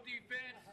Defense.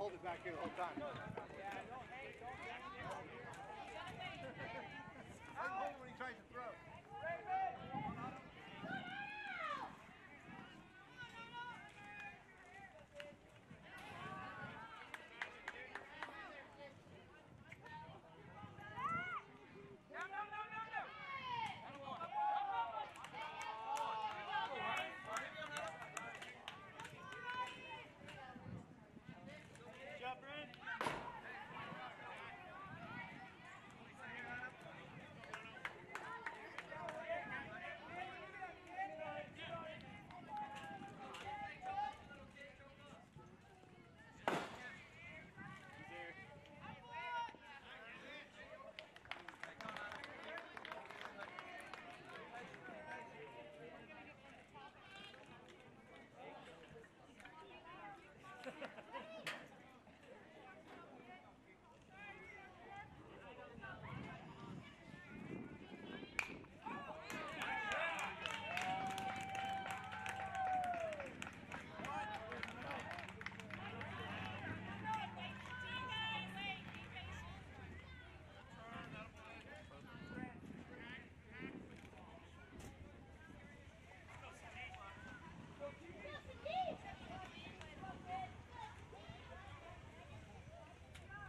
hold it back here the whole time. I hold it when he tries to throw.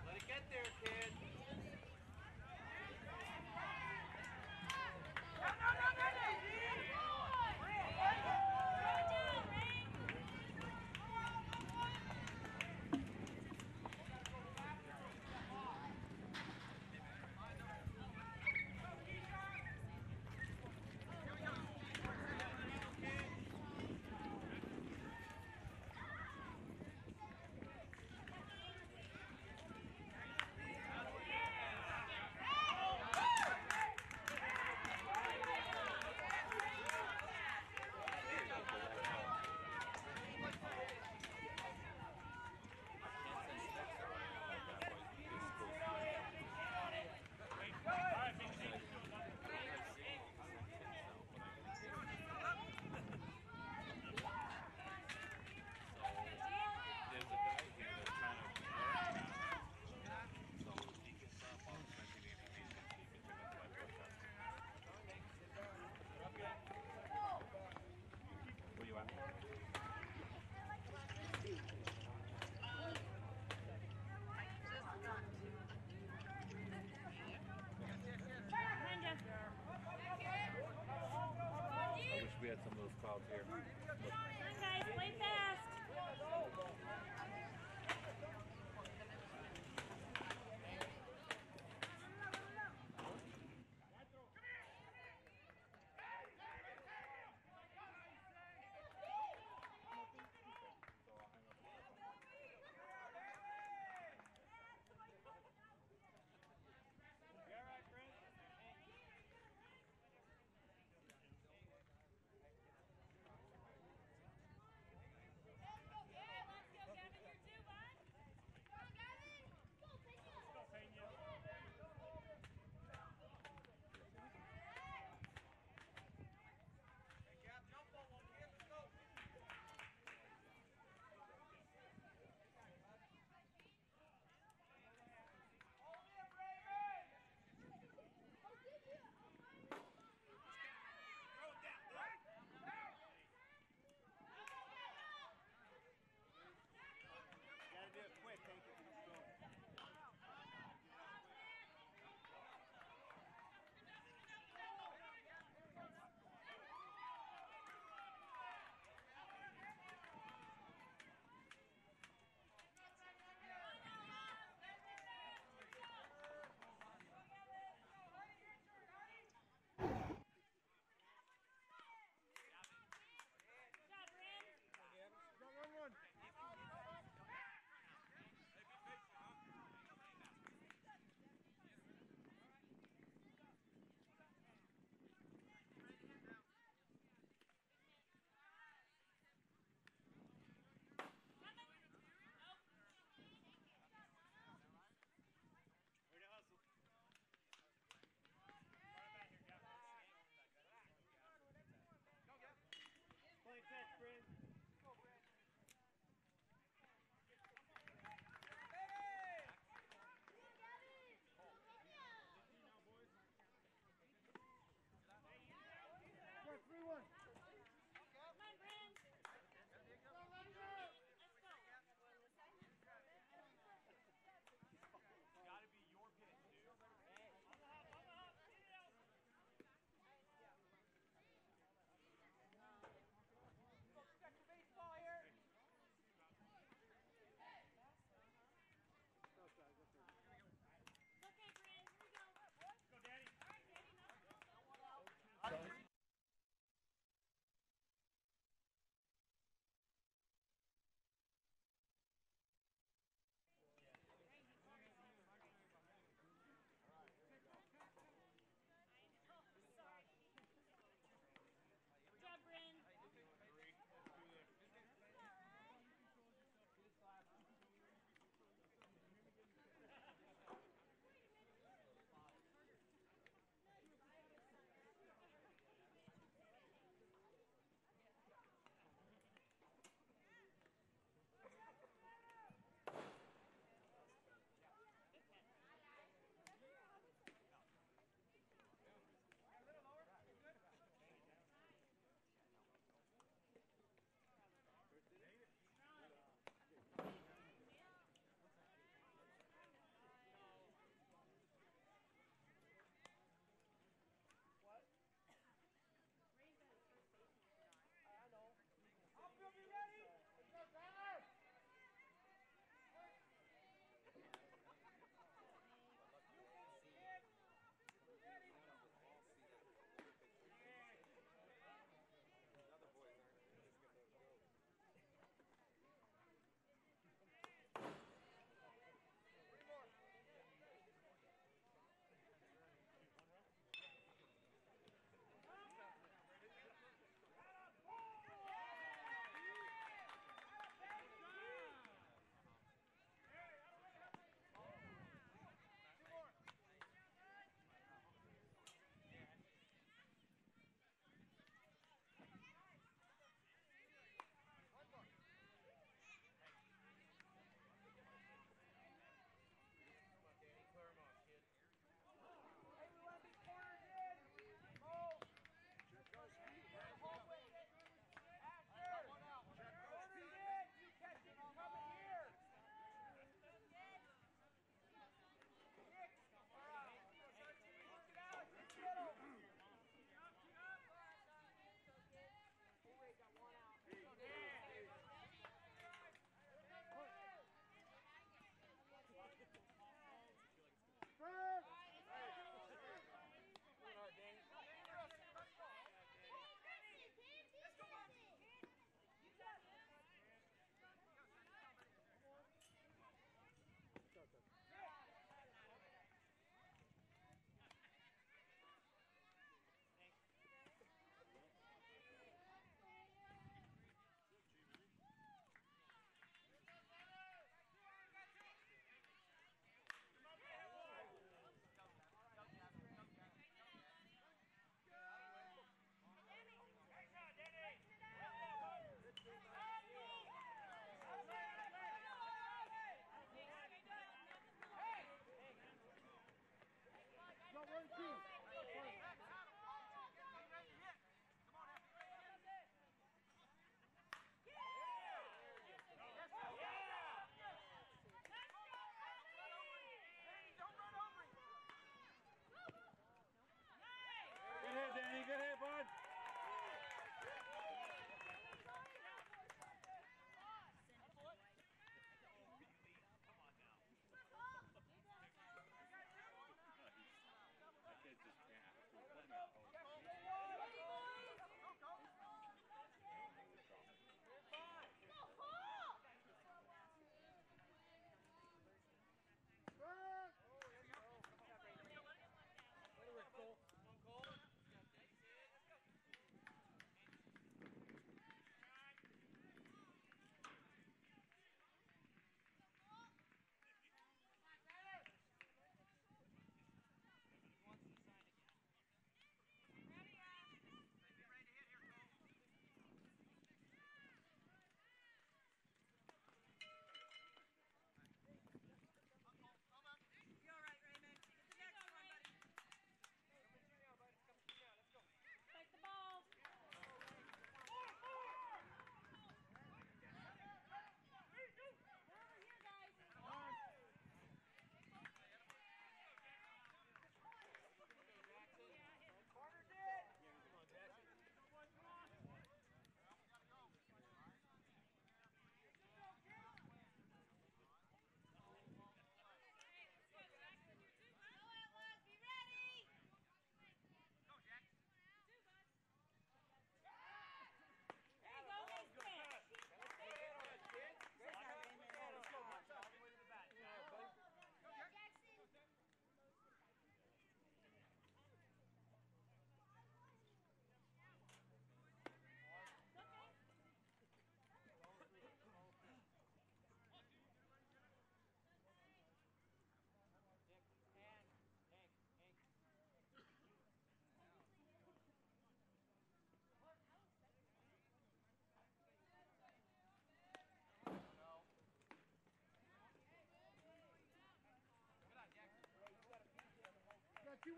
Let it get there, kid. Where you at? I wish we had some of those crowds here. Come on, guys, play fast.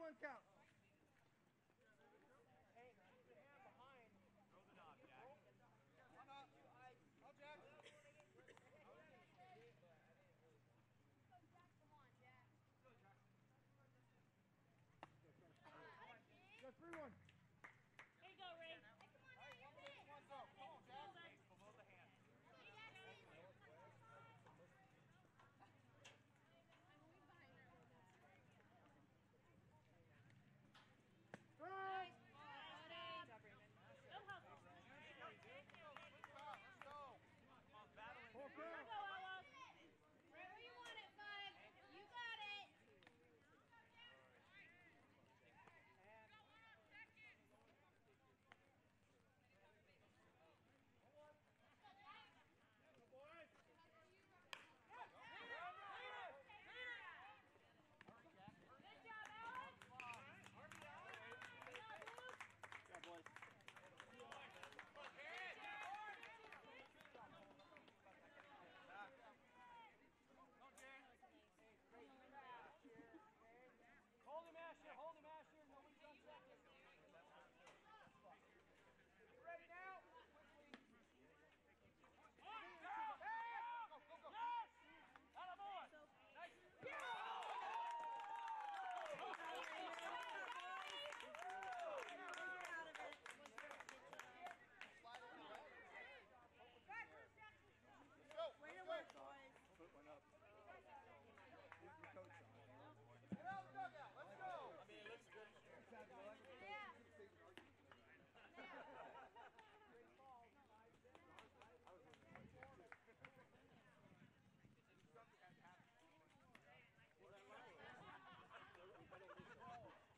one count. Got 3-1. Here you go, Ray. Hold Here we down. go, Outlaws. Right where you want it, bud. You got it. Good job, Alex. Yeah, boys. Hold him, Asher. Hold him, Asher. Nobody's on second. Ready now? Go, go, go. Yes! Attaboy! Nice. Way to work, boys. Put one up. Get your coach on. Get out of the dugout. Let's go. I mean, it looks good. Yeah.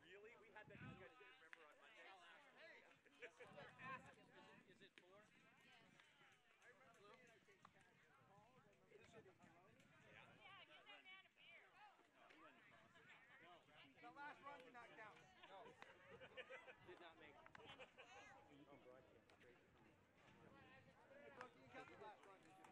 Really? We had that discussion, remember, on Monday? Is it 4? The last run did not count. No. Did not make. Hey, Brooke, you count the last run, did you?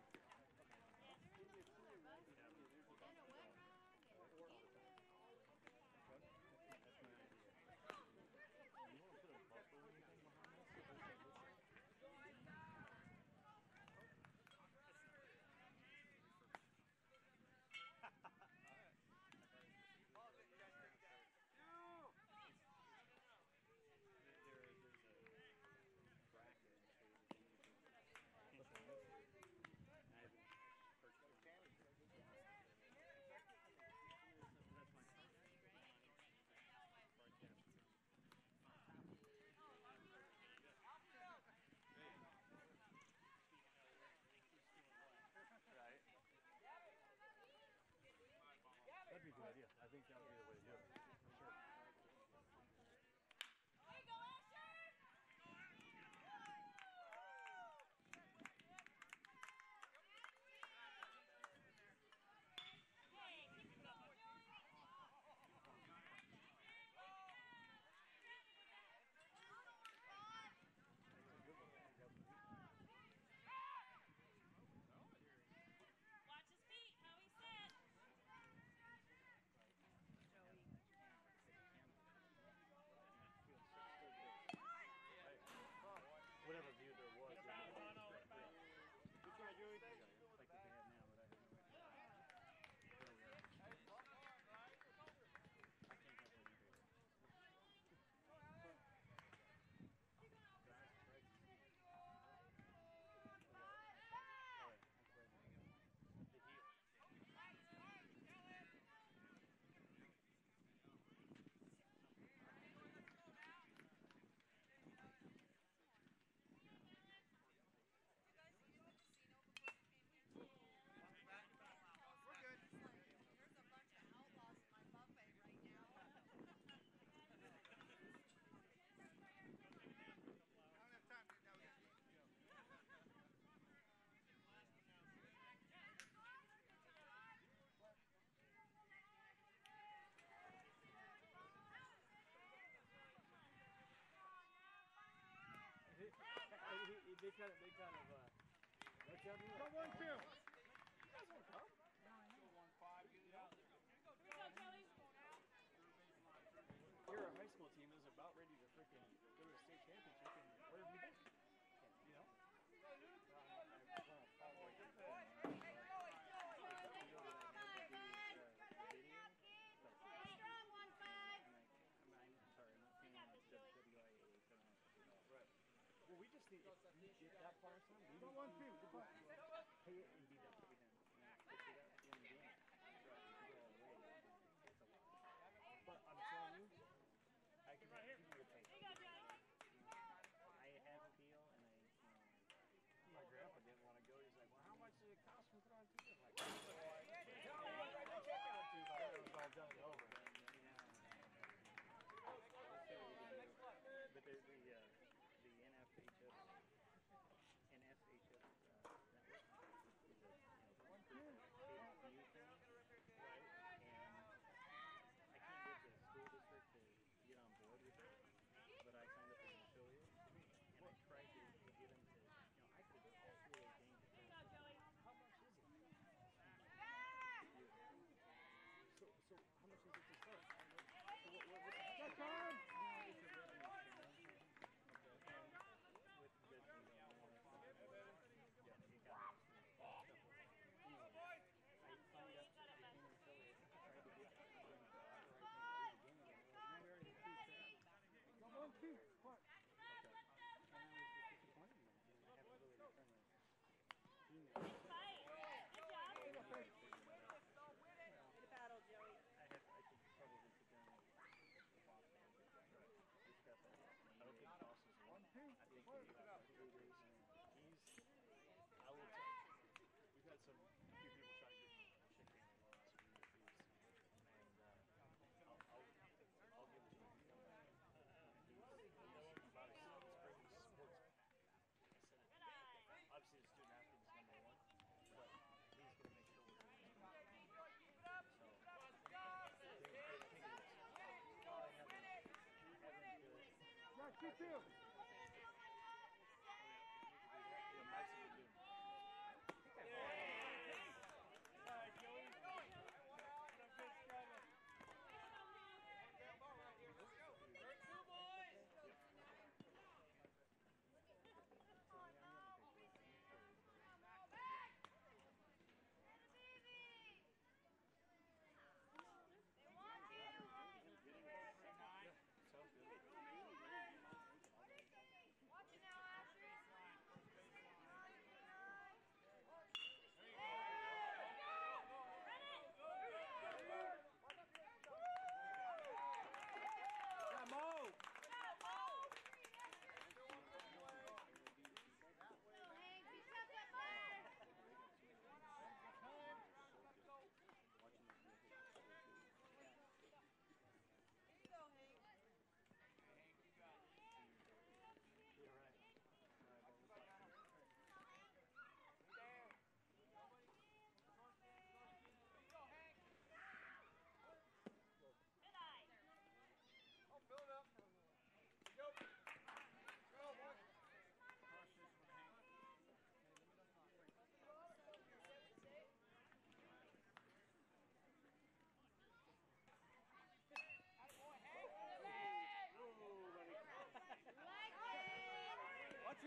That'd be a good idea. I think that would be the way to do it. For sure. There you go, Asher. Hey, keep it going, Joey. Watch his feet, how he set. Whatever view there was. Good try, Joey. Like they have now, but I don't know. We're good. There's a bunch of outlaws in my buffet right now. I don't have time to now. We got games to go. They kind of, what's that? Go 1-2. Here we go, Joey. if you get that far, son, leave it. Pay it and be done. Be done. You know, if you got in the game, right? If you go all the way, it's a lot. But I'm telling you, I can people would pay. You know, I have a deal, and my grandpa didn't want to go. He's like, well, how much did it cost me to put on a ticket? I'm like, tell me what I check out to. But I thought it was all done and over. But there's the NFHS NSHS network is a paid-view thing, right? And I can't get the school district to get on board with it, but I signed up as an affiliate, and I tried to get them to, I could go all 3 of those games at first. How much is it? So how much is it to start? So what's the heck? No, it's a revenue thing. And with the yeah, it got anyway, I signed up, became an affiliate, tried to get them to authorize me to do the game again. They're like, no, we already approved that. Okay. And I was just disappointed in that, and I haven't really returned my email. Good job. Way to battle, Joey. I should probably sit down with the boss man, discuss it. I don't think the boss is in. I think the group is. I will tell you. We've had a few people try to get me check in the last Reese, and I'll give it to him. He's about his sports passion. I said it. Obviously, the student athlete is number one, but he's going to make sure we're winning. So, take it easy. I haven't good. Yeah, you too.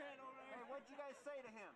Hey, what'd you guys say to him?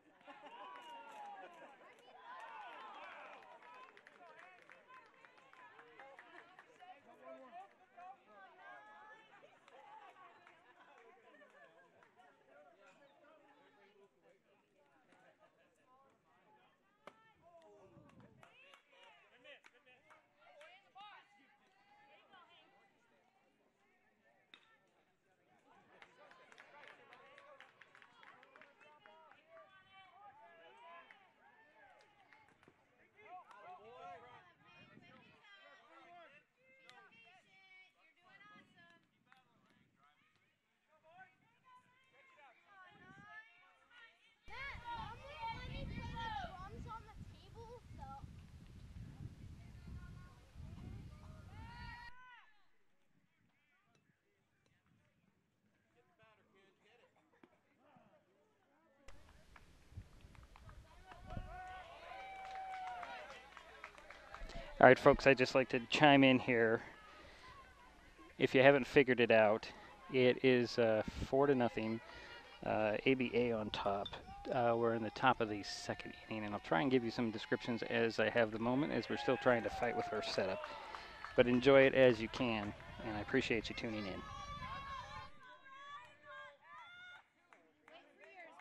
All right, folks, I'd just like to chime in here. If you haven't figured it out, it is 4-0, ABA on top. We're in the top of the second inning, and I'll try and give you some descriptions as I have the moment, as we're still trying to fight with our setup. But enjoy it as you can, and I appreciate you tuning in. Wait for yours.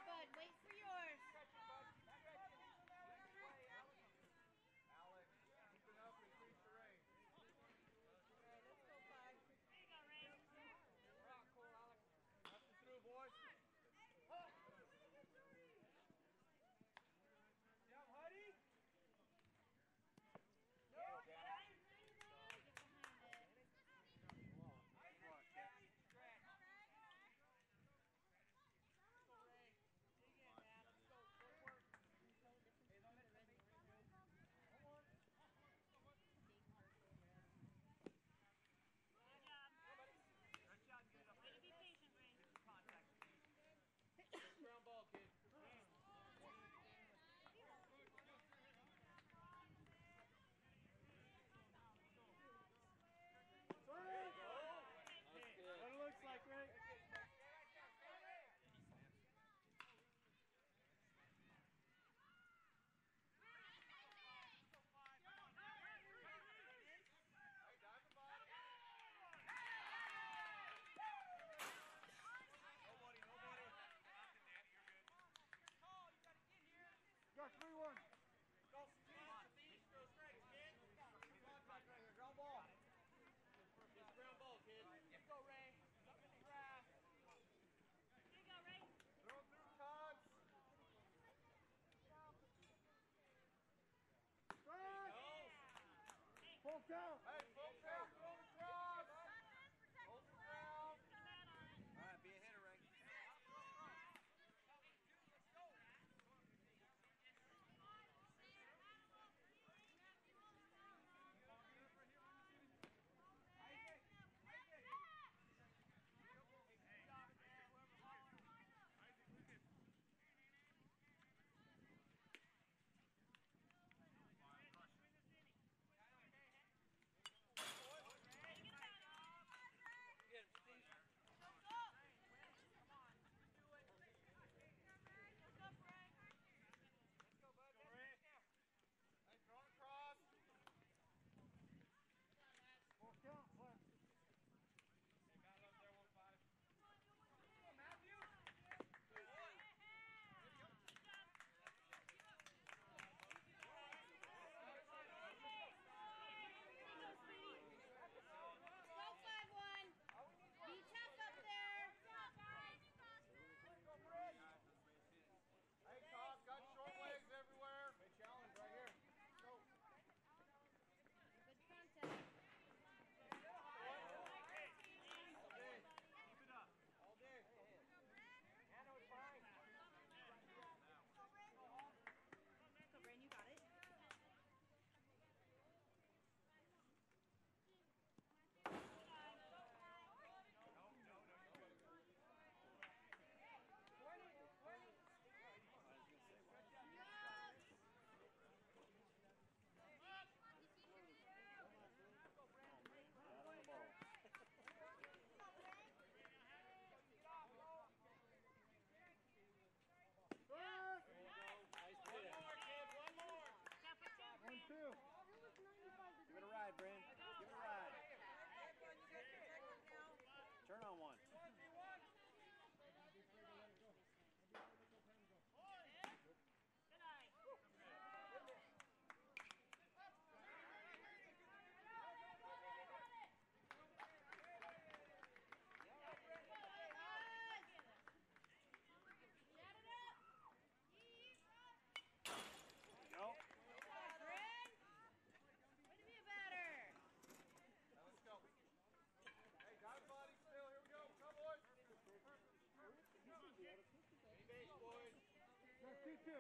Keep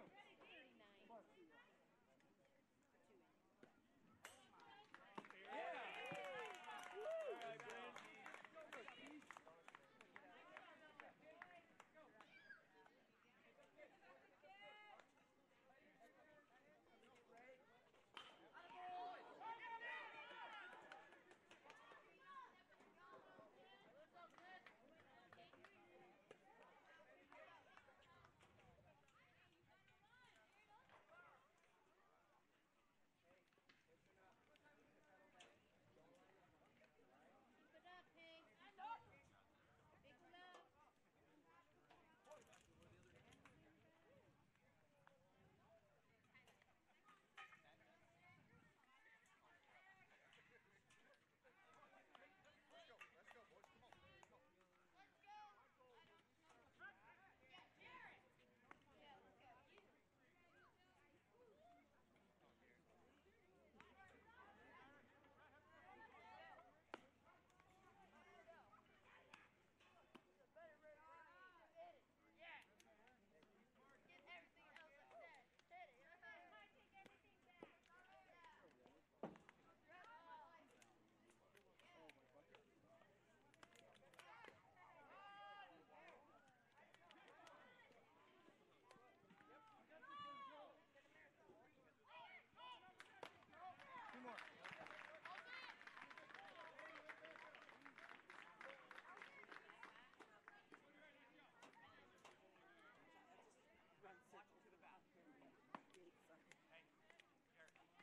it up, Pink. Big one up.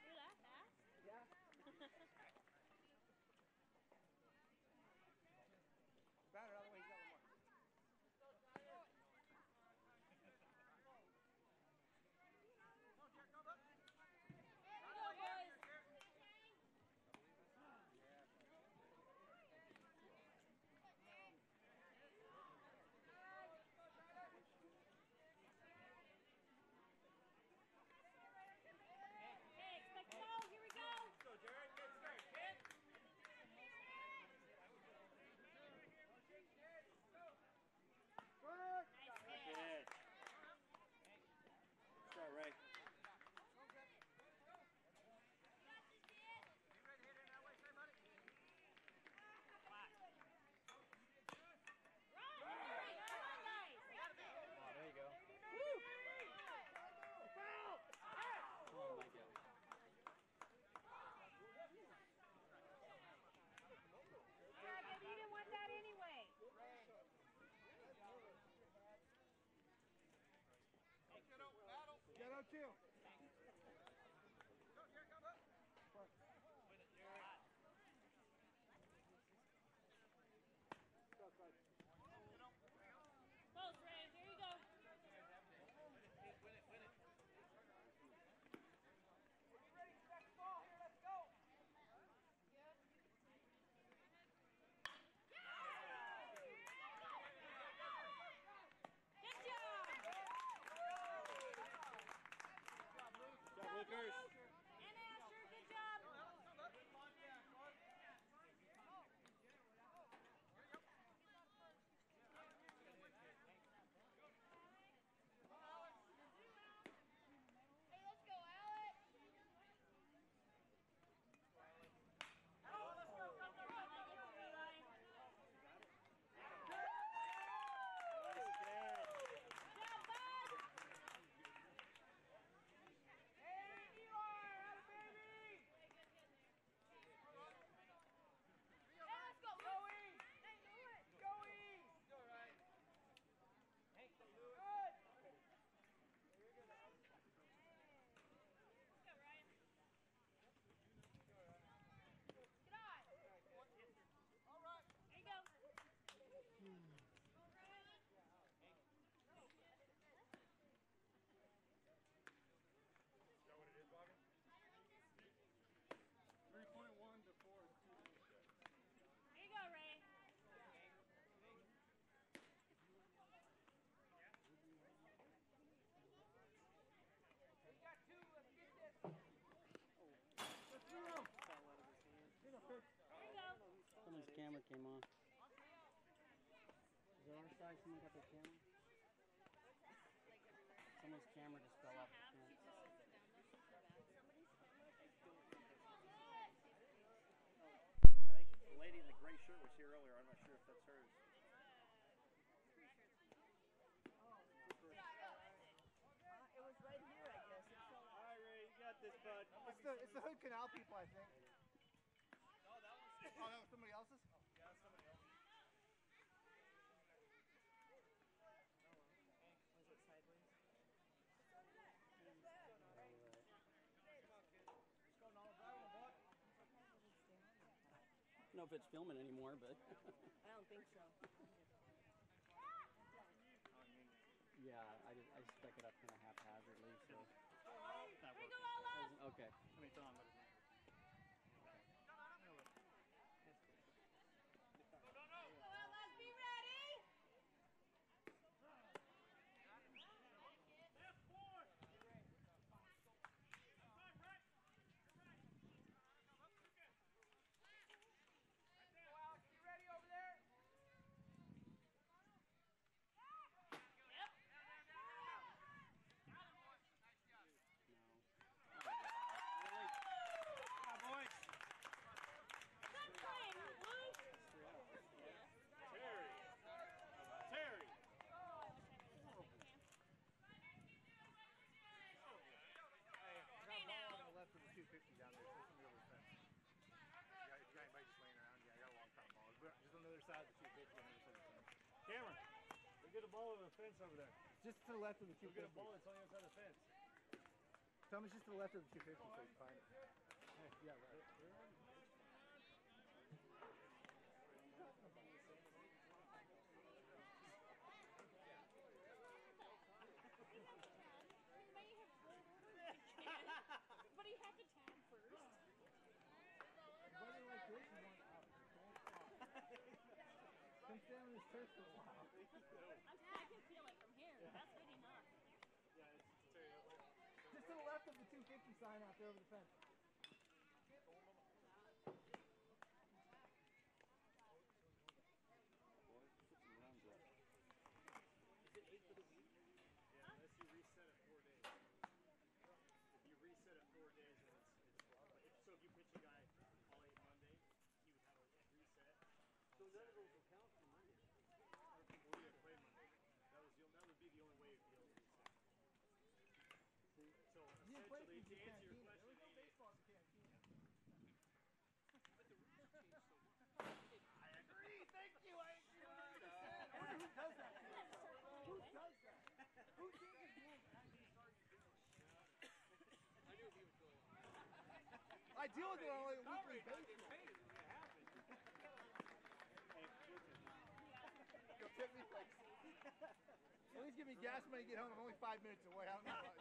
You're that fast? Yeah. Batter out of the way, he's got one more. Hey, expect it all. Here we go. Go, Jared. Good start, kid. Good. Nice Good. hit. Good start, Ray. Oh, there you go. Oh, my God. Yeah, baby, you didn't want that anyway. Get out, too. Close, Ray. Here you go. Good job. Good job, Lucas. And Asher, good job. Hey, let's go, Alex. Nice catch. Good job, bud. Hey, let's go. Going. Hey, do it. Going. Let's go, Ryan. Get on. There you go. Is that what it is, Bobby? 3.1 to 4 is 2. Here you go, Ray. Fell out of his hand. Here you go. Someone's camera came on. Is it our side? Someone got their camera? Someone's camera just fell off the fence. I think the lady in the gray shirt was here earlier. I'm not sure if that's hers. It was right here, I guess. It fell All right, Ray, you got this, bud. It's the Hood Canal people, I think. No, that was. Oh, that was somebody else's? Yeah, somebody else. Was it sideways? I don't know if it's filming anymore, but I don't think so. yeah, I just stuck it up kind of haphazardly, so Here that we worked. go, Outlaws. Okay. I mean, it's on, but it's not. Go, Outlaws, be ready. Good play, Luke. Terry. Terry. Hey, now. On the left of the 250 down there. There's somebody over the fence. You got anybody just laying around? Yeah, I got a long time ball. Just on the other side of the 250 on the other side of the fence. Cameron, we get a ball over the fence over there. Just to the left of the We 250. get a ball that's on the other side of the fence. Tell me it's just to the left of the 250 so you can find it. Yeah, right. But he had to tag first. Weather like this, you want out. Come stand on this turf for a while. I can feel it from here. That's good enough. Yeah, it's Terry. Just to the left of the 250 sign out there over the fence. Is it 8 for the week? Yeah, unless you reset it 4 days. If you reset it 4 days, then it's so if you pitch a guy all 8 Monday, he would have a reset. So none of those will count for Monday. Or yeah, play Monday. That would be the only way you'd be able to reset. So essentially, to answer your question, There was no baseball in Cantina. I agree. Thank you. I agree 100%. I wonder who does that to us? Who does that? Who changes rules after you start doing it? I knew he would go on. I deal with it on like a weekly basis. You'll tip me like, at least give me gas money to get home. I'm only 5 minutes away. I don't know much.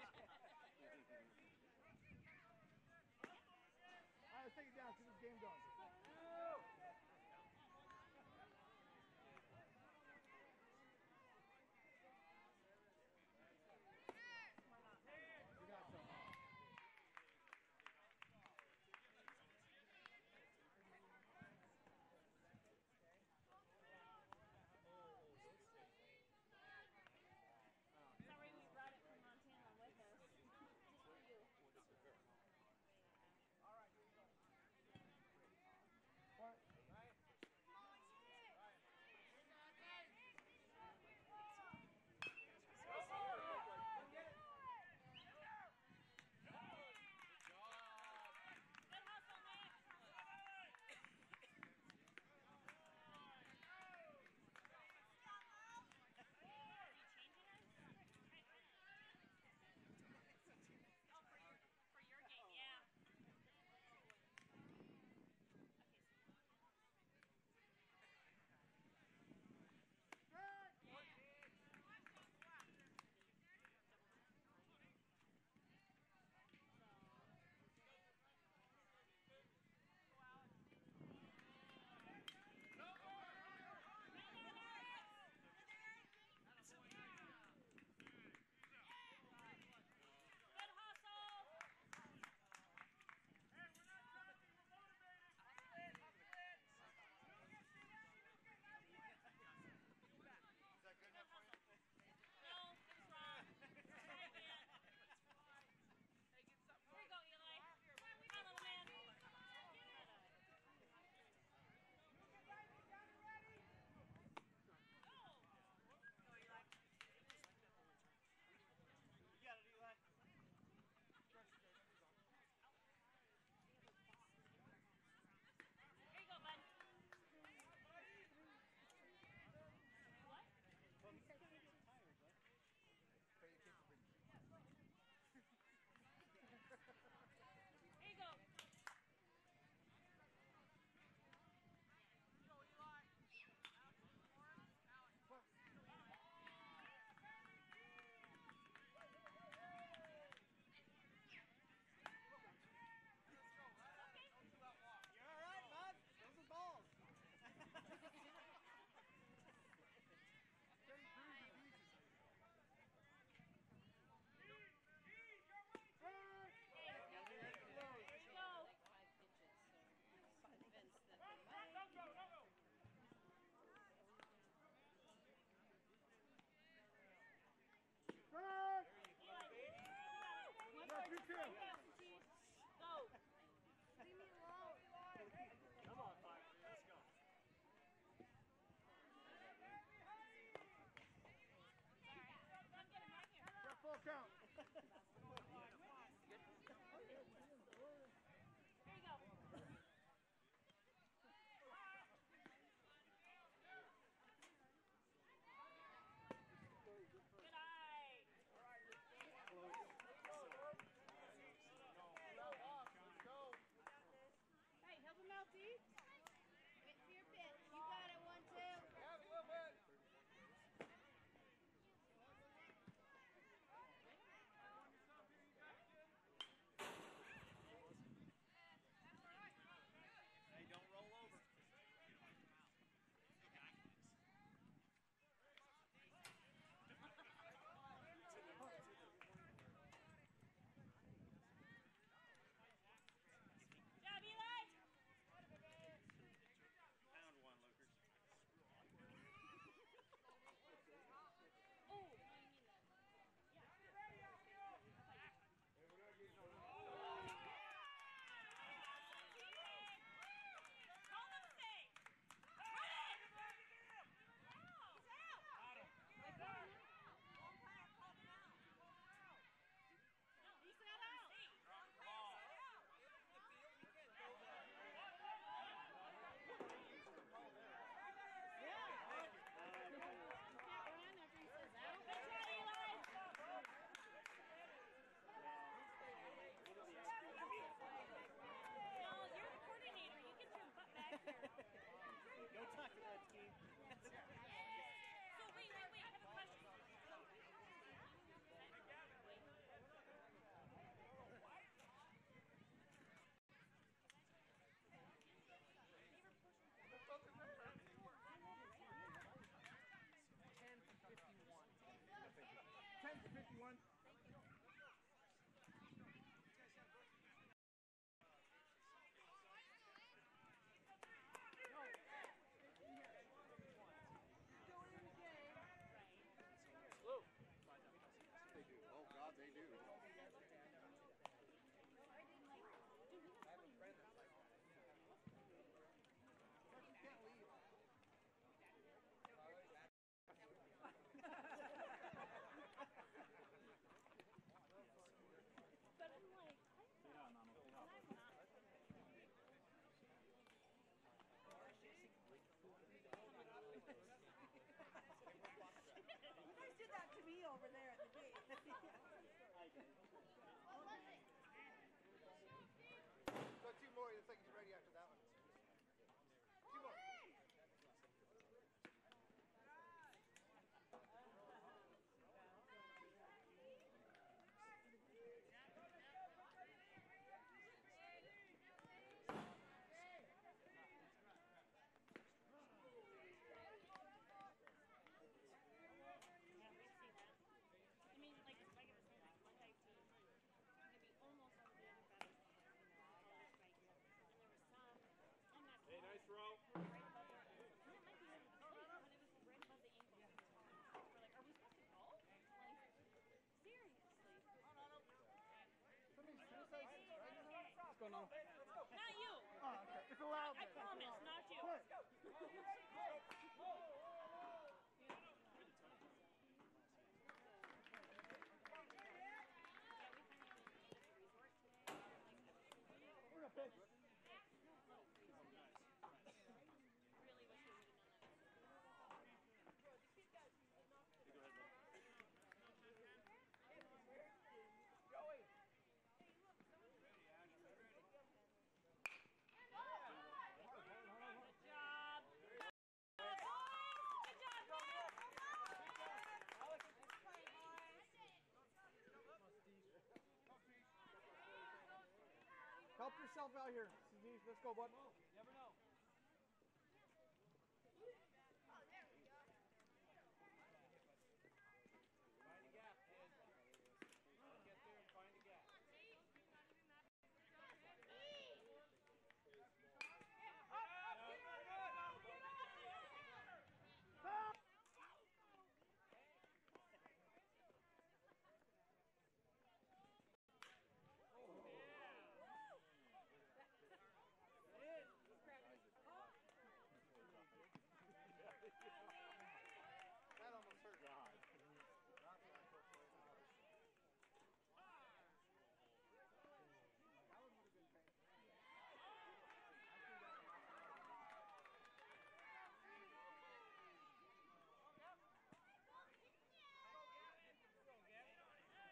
All right, let's take it down. See this game going. We got some. Sorry we brought it from Montana with us. Just for you. They do. But I'm like, You guys did that to me over there at the gate. Go two more. Looks like he's ready after that one. Two more. yeah, we see that. I mean, like I was saying, like Monday team, maybe almost all the other batters, all the strikes. And there was some on that Hey, nice throw. right above the, and it might be even the plate, but it was right above the ankle. We're like, are we supposed to go? Like, seriously? Somebody suicide strikes now? What's going on? Not you. Oh, okay. It's allowed. I promise, not you. Put. We're gonna pitch. Really wish we would have done that. Good job. Good job, man. Help yourself out here. Let's go, bud. Never know. Find a gap, Ed. Get there and find a gap. That almost hurt. God.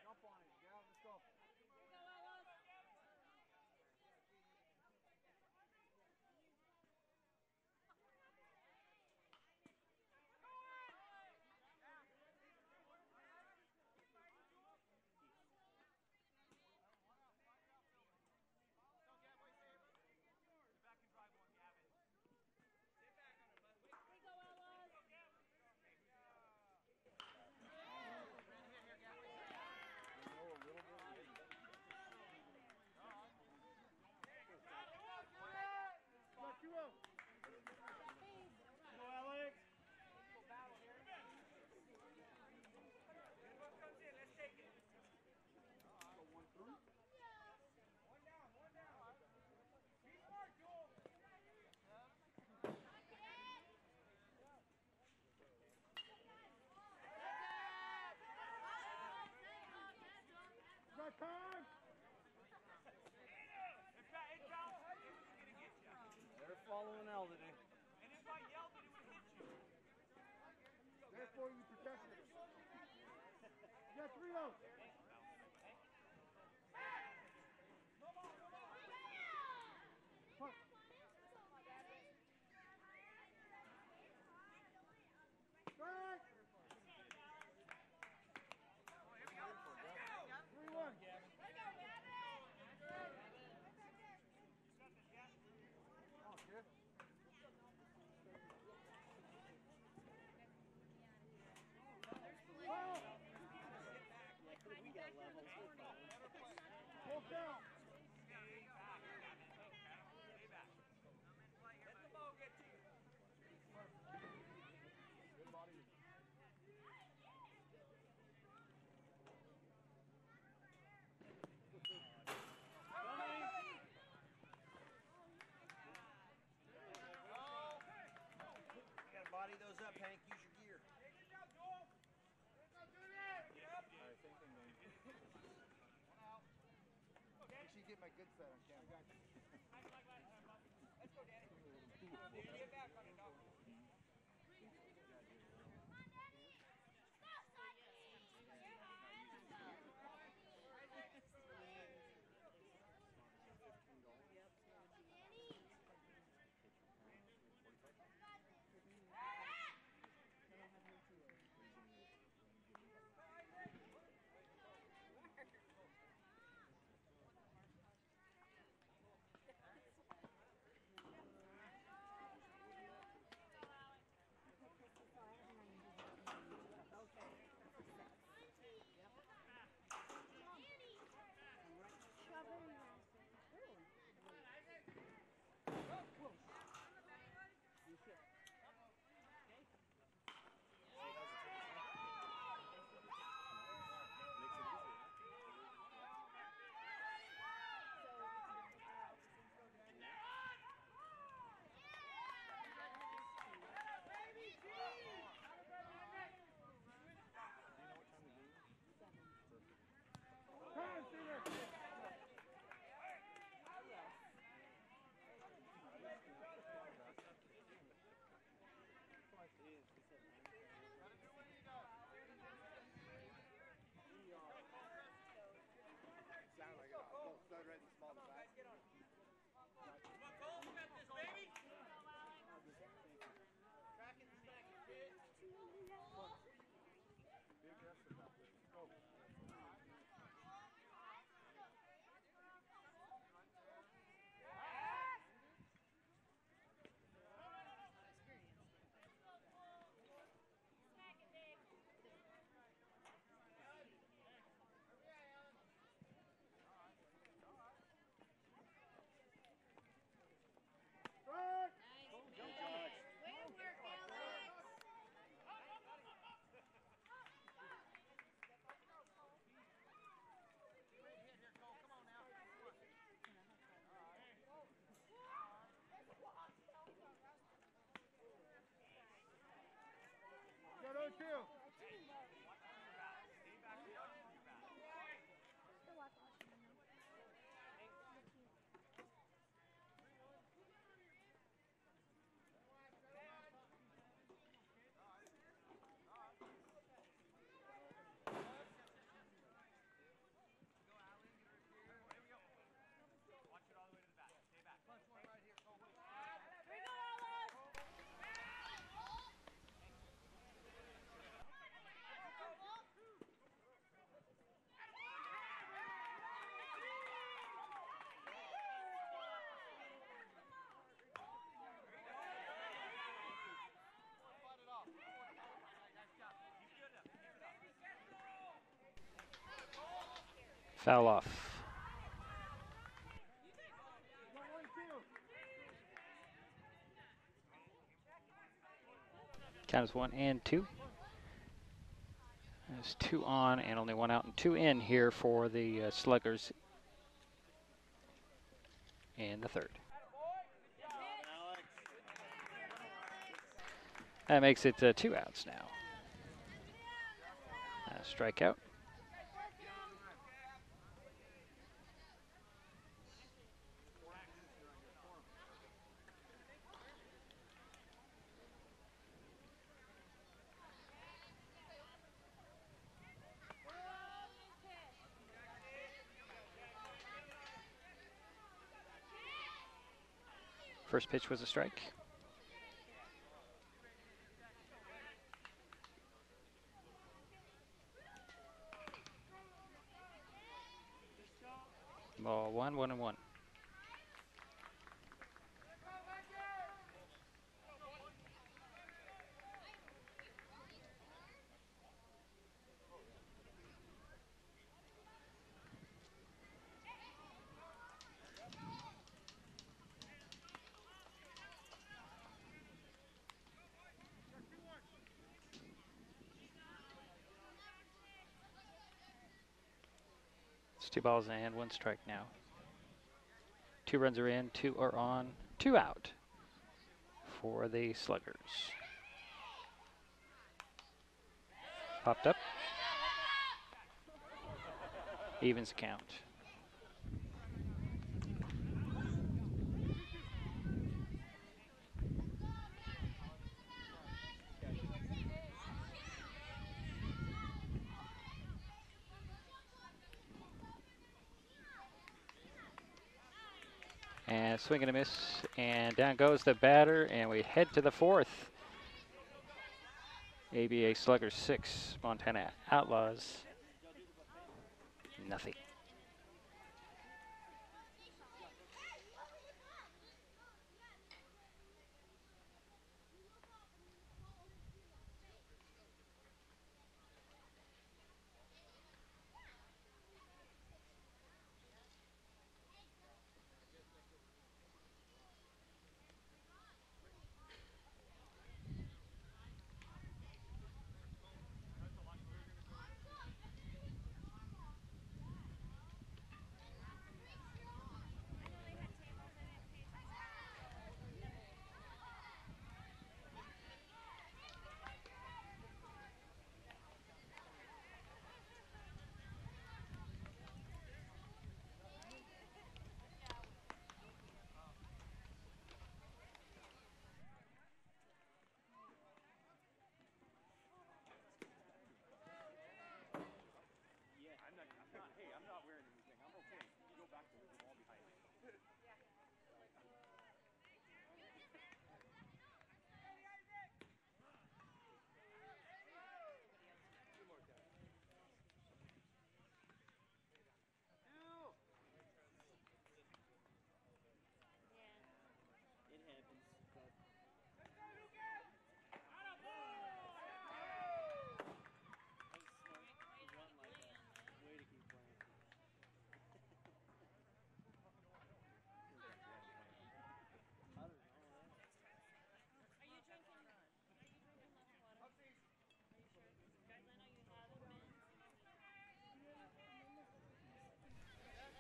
Jump on it, Gav. Let's go. Sit back and drive one, Gavin. Sit back on it, bud. Wait. Here we go, Outlaws. Let you up. Go, Alex. What comes in? Let's take it. Go 1-3. One down, one down. Be smart, Joel. Got time. It bounced. It was going to get you. They're following L today. And if I yelled it, it would hit you. Therefore, you protect it. You got 3-0. Punt. Strike. 3-1. Oh, kid. We got levels. Full count. Stay back, Gavin. Stay back. Let the ball get to you. Good body. get my good side on camera. Let's go, Danny. Danny, get back on it, dog. Sound like it. Go, slide right in the small of the back. Come on, Cole, you got this, baby. Track it, stack it, kid. Be aggressive out there. Go. Go, don't you? Foul off. Count is 1 and 2. There's 2 on and only 1 out and 2 in here for the Sluggers in the third. That makes it 2 outs now. Strikeout. First pitch was a strike. Ball 1, 1 and 1. It's 2 balls and 1 strike now. 2 runs are in, 2 are on, 2 out for the Sluggers. Popped up. Evens the count. And swing and a miss. And down goes the batter. And we head to the fourth. ABA Sluggers 6, Montana Outlaws nothing. It happens, but way to keep playing.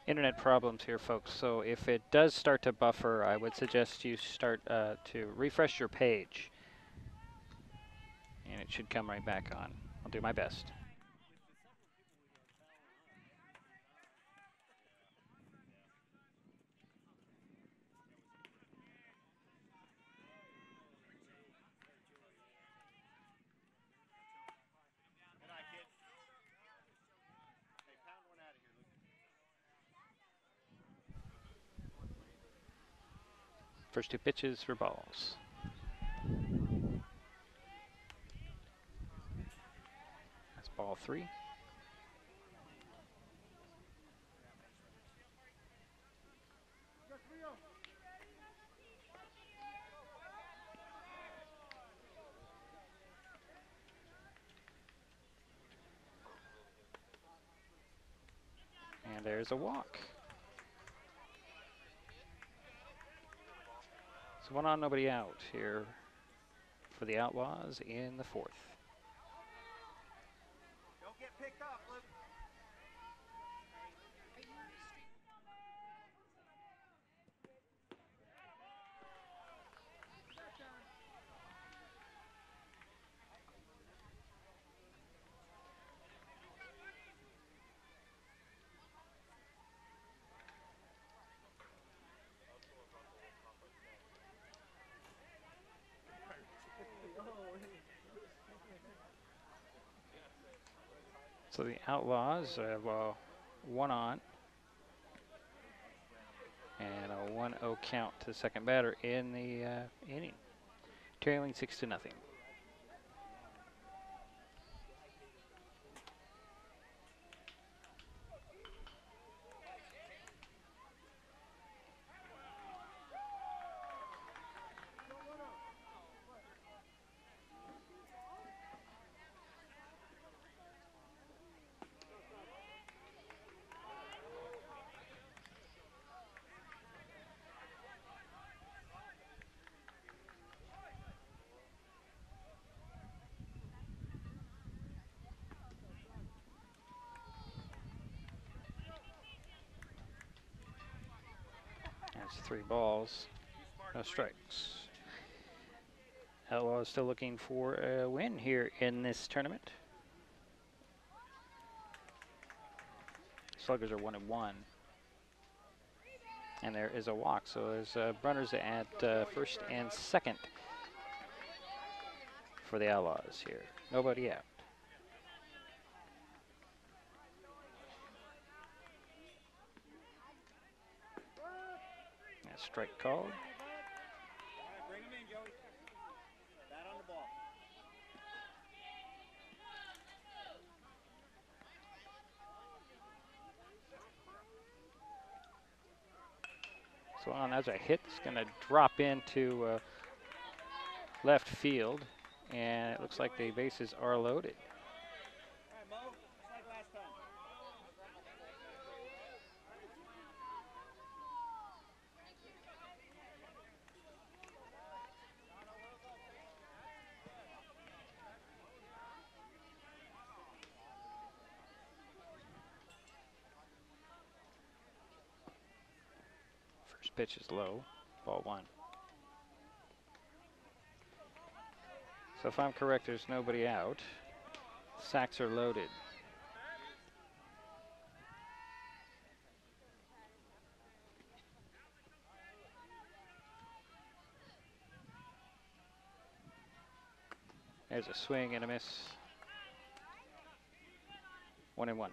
Internet problems here, folks. So if it does start to buffer, I would suggest you start to refresh your page. And it should come right back on. I'll do my best. First two pitches for balls. That's ball 3. And there's a walk. So 1 on, nobody out here for the Outlaws in the 4th. Don't get picked off, Luke. So the Outlaws have 1 on. And a 1-0 count to the second batter in the inning. Trailing 6-0. That's 3 balls, no strikes. Outlaws still looking for a win here in this tournament. Sluggers are 1-1. And there is a walk, so there's runners at first and second for the Outlaws here. Nobody out. Strike called. All right, bring him in, Joey. Bat on the ball. So on, that's a hit. It's going to drop into left field, and it looks like the bases are loaded. All right, Mo. Just like last time. First pitch is low, ball one. So if I'm correct, there's nobody out. Sacks are loaded. There's a swing and a miss. 1-1.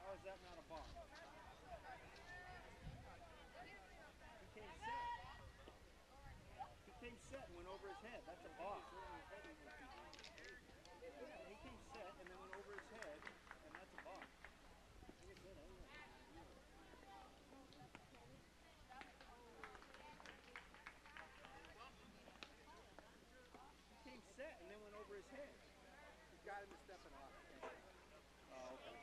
How is that not a ball? He came set and went over his head. That's a ball. Yeah, he came set and then went over his head, and that's a ball. He came set and then went over his head. He's got him to stepping off. Oh, okay.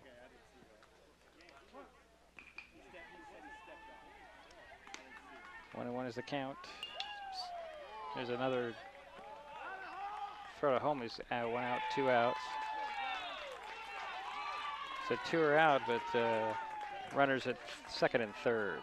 Okay, I didn't see that. He said he stepped off. I didn't see it. 1-1 is the count. There's another throw to home. Is 1 out, 2 outs. So 2 are out, but runners at second and third.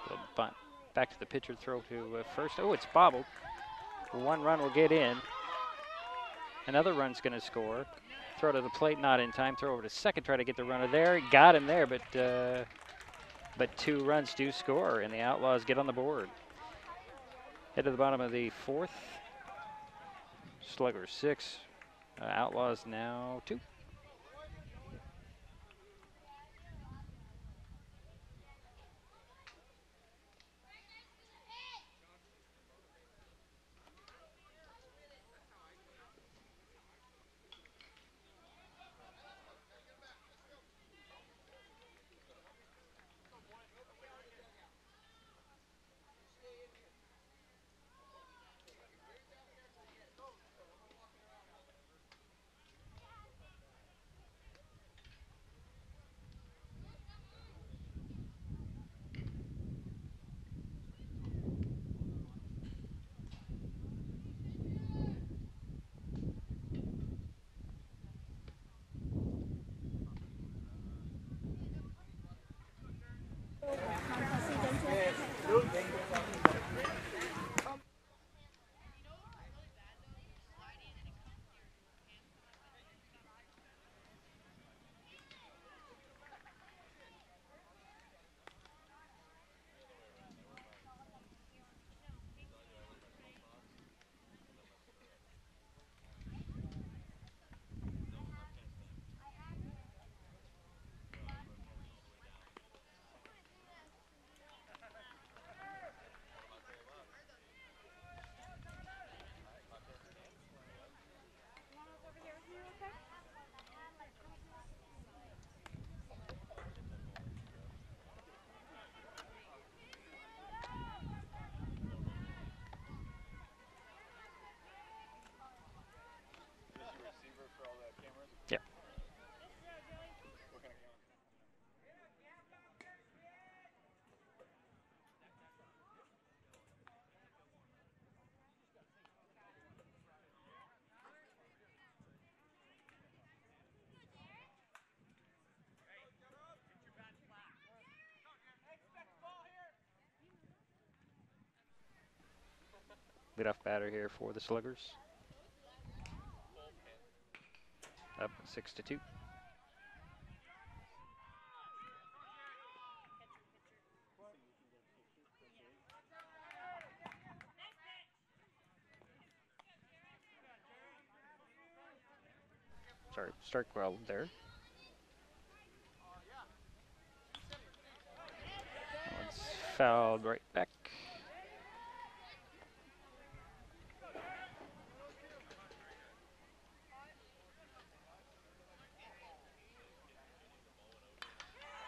Little bunt back to the pitcher, throw to first. Oh, it's bobbled. 1 run will get in. Another run's going to score. Throw to the plate, not in time. Throw over to second, try to get the runner there. Got him there, but 2 runs do score, and the Outlaws get on the board. Head to the bottom of the 4th. Sluggers 6. Outlaws now 2. Leadoff batter here for the Sluggers. Up 6-2. Sorry, strike well there. That one's fouled right back.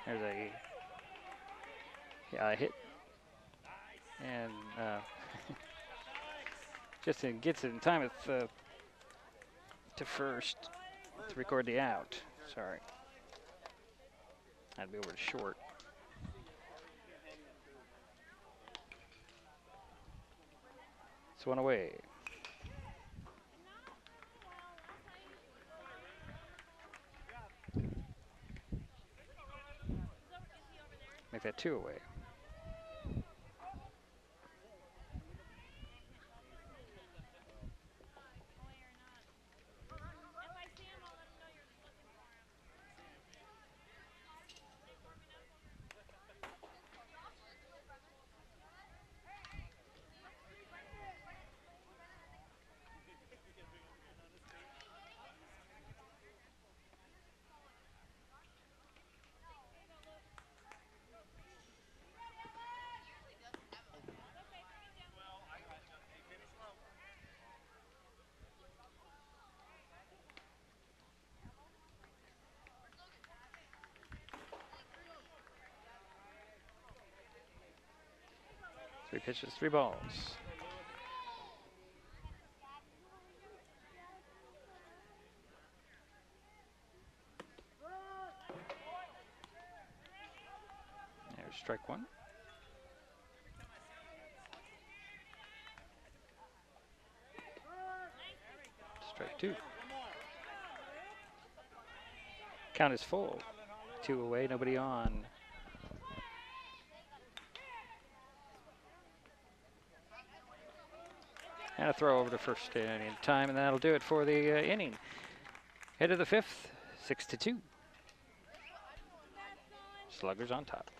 There's a hit, and just gets it in time with to first to record the out. Sorry, I'd be over to short. It's one away. Make that 2 away. Three pitches, 3 balls. There's strike 1. Strike 2. Count is full. 2 away, nobody on. And a throw over to first in time, and that'll do it for the inning. Head of the 5th, 6-2. Sluggers on top.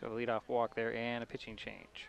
So leadoff walk there and a pitching change.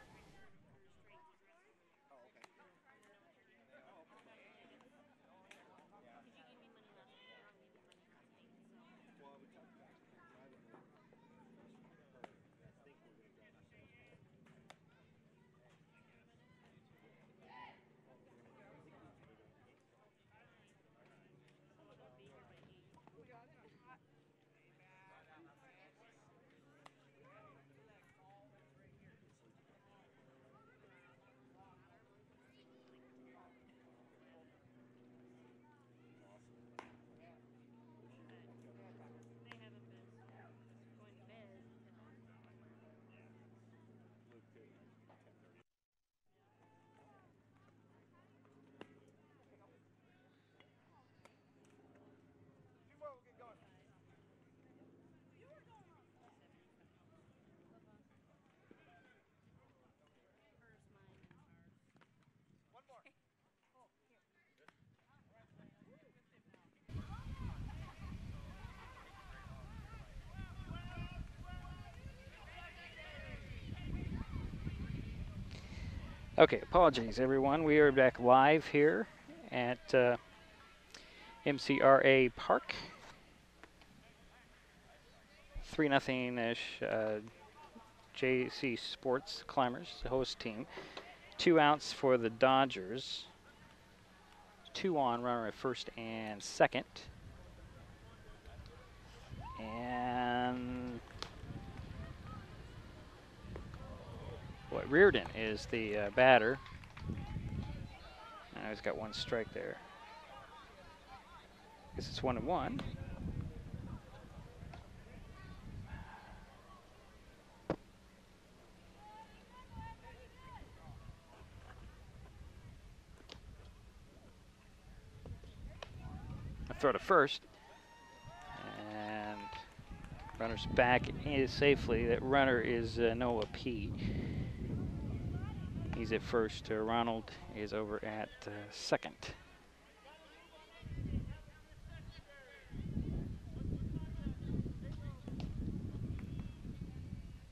Okay, apologies everyone. We are back live here at MCRA Park. 3-0-ish JC Sports Climbers, the host team. 2 outs for the Dodgers. 2 on, runner at first and second. And Reardon is the batter. Now he's got 1 strike there. Guess it's 1-1. A throw to first. And runner's back is safely. That runner is Noah P. He's at first. Ronald is over at second.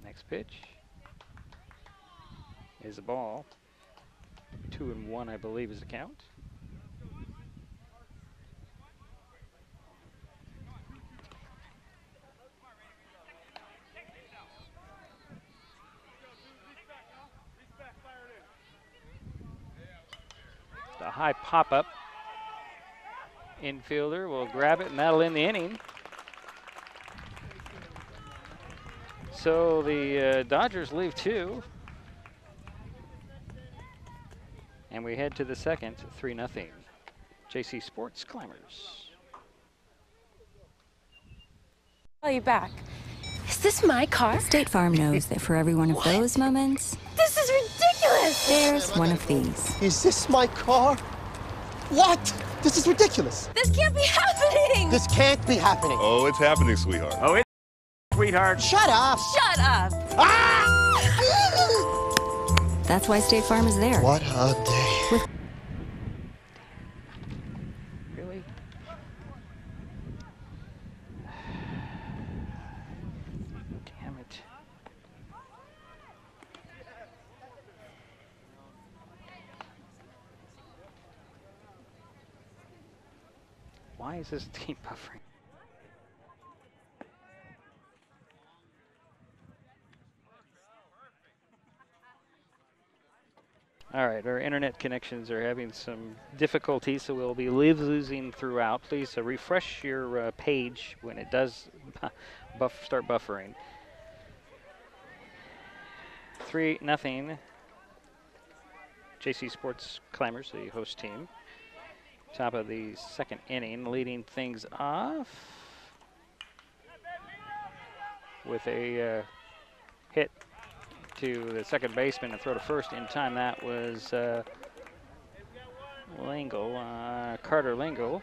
Next pitch is a ball. 2-1, I believe, is the count. The high pop-up. Infielder will grab it, and that'll end the inning. So the Dodgers leave 2. And we head to the second, 3-0. JC Sports Climbers. Call you back. Is this my car? State Farm knows that for every one of those moments, This is ridiculous! there's one of these. Is this my car? What? This is ridiculous. This can't be happening! This can't be happening. Oh, it's happening, sweetheart. Oh, it's sweetheart. Shut up. Shut up! Ah! That's why State Farm is there. What a day. Really? Damn it. Why is this team buffering? All right, our internet connections are having some difficulty, so we'll be losing throughout. Please refresh your page when it does start buffering. 3-0. JC Sports Climbers, the host team. Top of the second inning, leading things off with a hit to the second baseman and throw to first in time. That was Carter Lingle.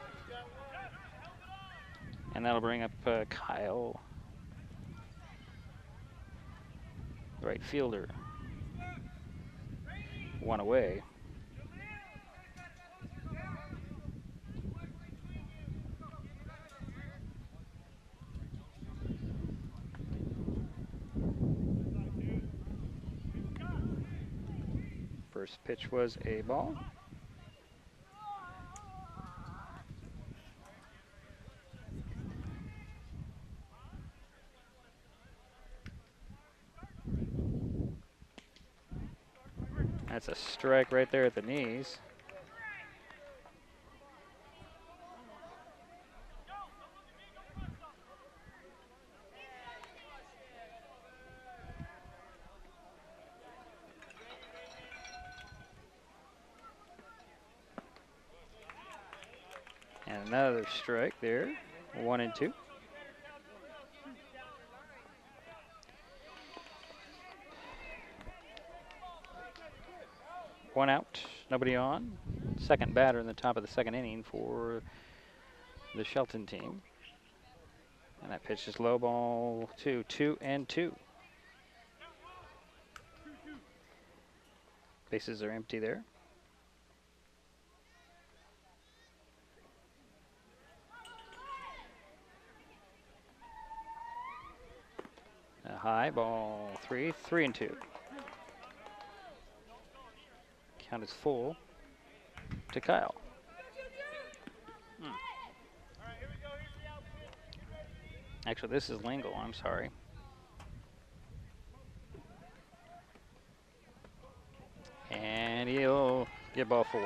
And that'll bring up Kyle, the right fielder. 1 away. First pitch was a ball. That's a strike right there at the knees. And another strike there, 1-2. One out, nobody on. Second batter in the top of the second inning for the Shelton team. And that pitch is low, ball 2, 2-2. Bases are empty there. A high, ball 3, 3-2. Count is full to Kyle. Actually, this is Lingle, I'm sorry. And he'll get ball 4.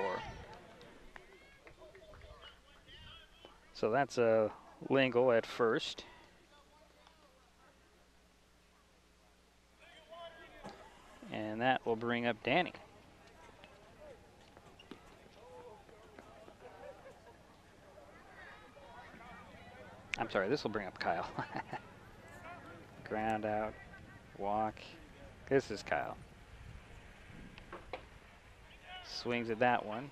So that's a Lingle at first. And that will bring up Danny. I'm sorry, this will bring up Kyle. Ground out, walk. This is Kyle. Swings at that one.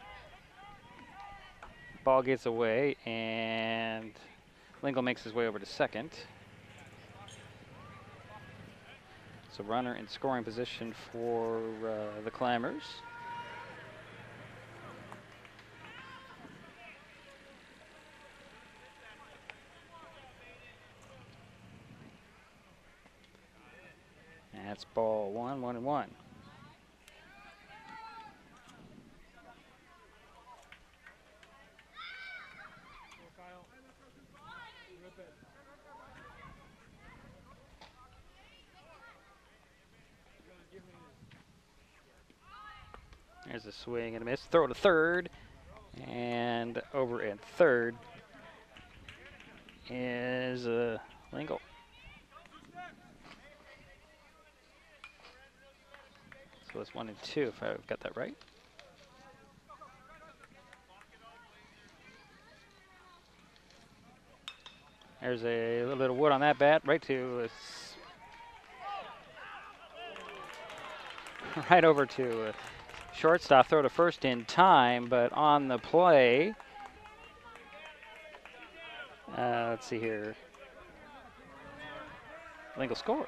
Ball gets away, and Lingle makes his way over to second. So runner in scoring position for the Climbers. That's ball 1, 1-1. There's a swing and a miss. Throw to third. And over at third is Lingle. So it's 1-2 if I've got that right. There's a little bit of wood on that bat, right to right over to shortstop. Throw to first in time, but on the play, let's see here. Lingle scores.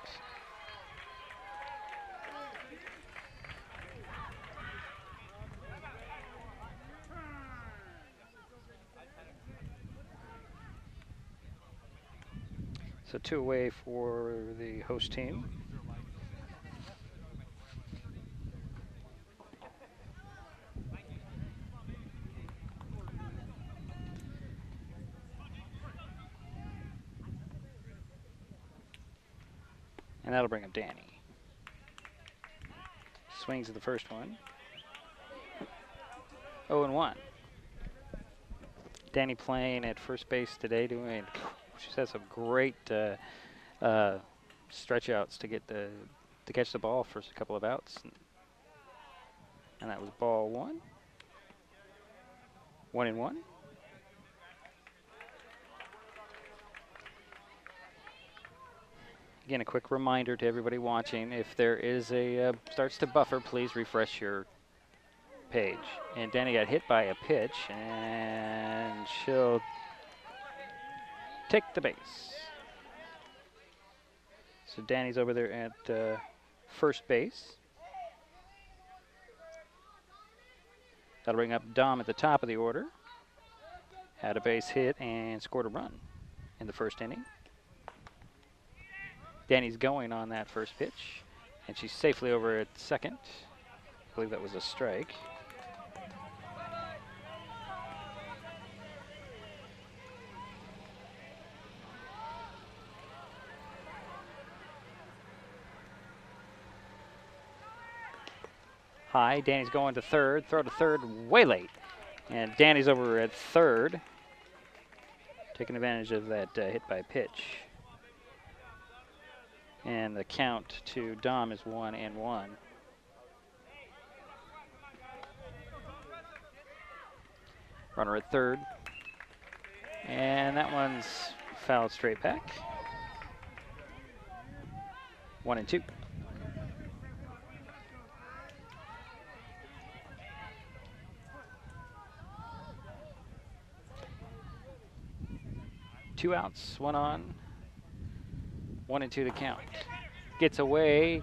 So 2 away for the host team. And that'll bring up Danny. Swings at the first one. 0-1. Danny playing at first base today, doing. She has some great stretch outs to get to catch the ball for a couple of outs, and that was ball 1. 1-1. Again, a quick reminder to everybody watching: if there is a starts to buffer, please refresh your page. And Danny got hit by a pitch, and she'll take the base. So Danny's over there at first base. That'll bring up Dom at the top of the order. Had a base hit and scored a run in the first inning. Danny's going on that first pitch, and she's safely over at second. I believe that was a strike. High, Danny's going to third, throw to third way late. And Danny's over at third, taking advantage of that hit by pitch. And the count to Dom is 1-1. Runner at third. And that one's fouled straight back. 1-2. Two outs, one on. 1-2 the count. Gets away.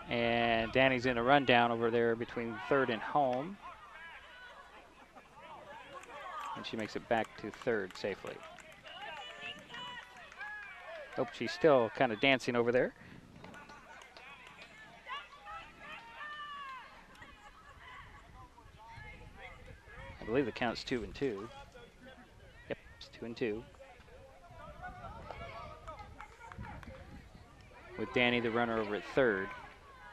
And Danny's in a rundown over there between third and home. And she makes it back to third safely. Oh, she's still kind of dancing over there. I believe the count's 2-2. Yep, it's 2-2. With Danny, the runner, over at third.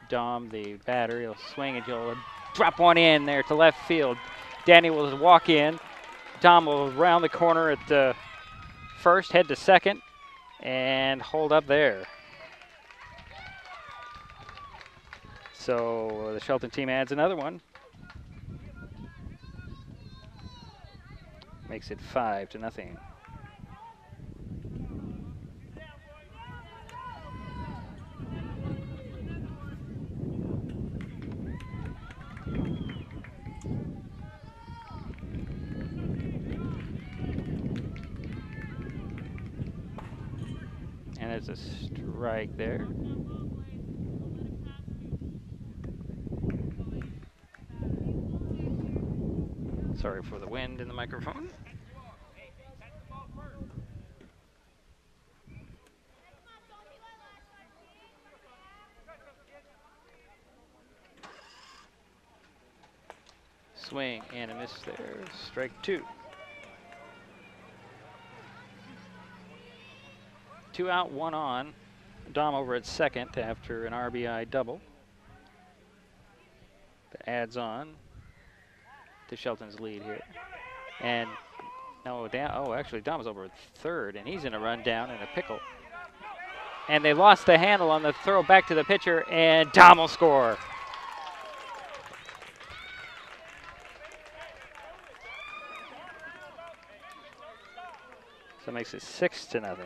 Dom, the batter, he'll swing and he'll drop one in there to left field. Danny will walk in. Dom will round the corner at first, head to second, and hold up there. So the Shelton team adds another one. Makes it 5-0. And there's a strike there. Sorry for the wind in the microphone. Swing and a miss there. Strike two. 2 out, 1 on. Dom over at second after an RBI double. That adds on to Shelton's lead here. And actually Dom's over at third, and he's in a rundown and a pickle. And they lost the handle on the throw back to the pitcher, and Dom will score. So it makes it 6-0.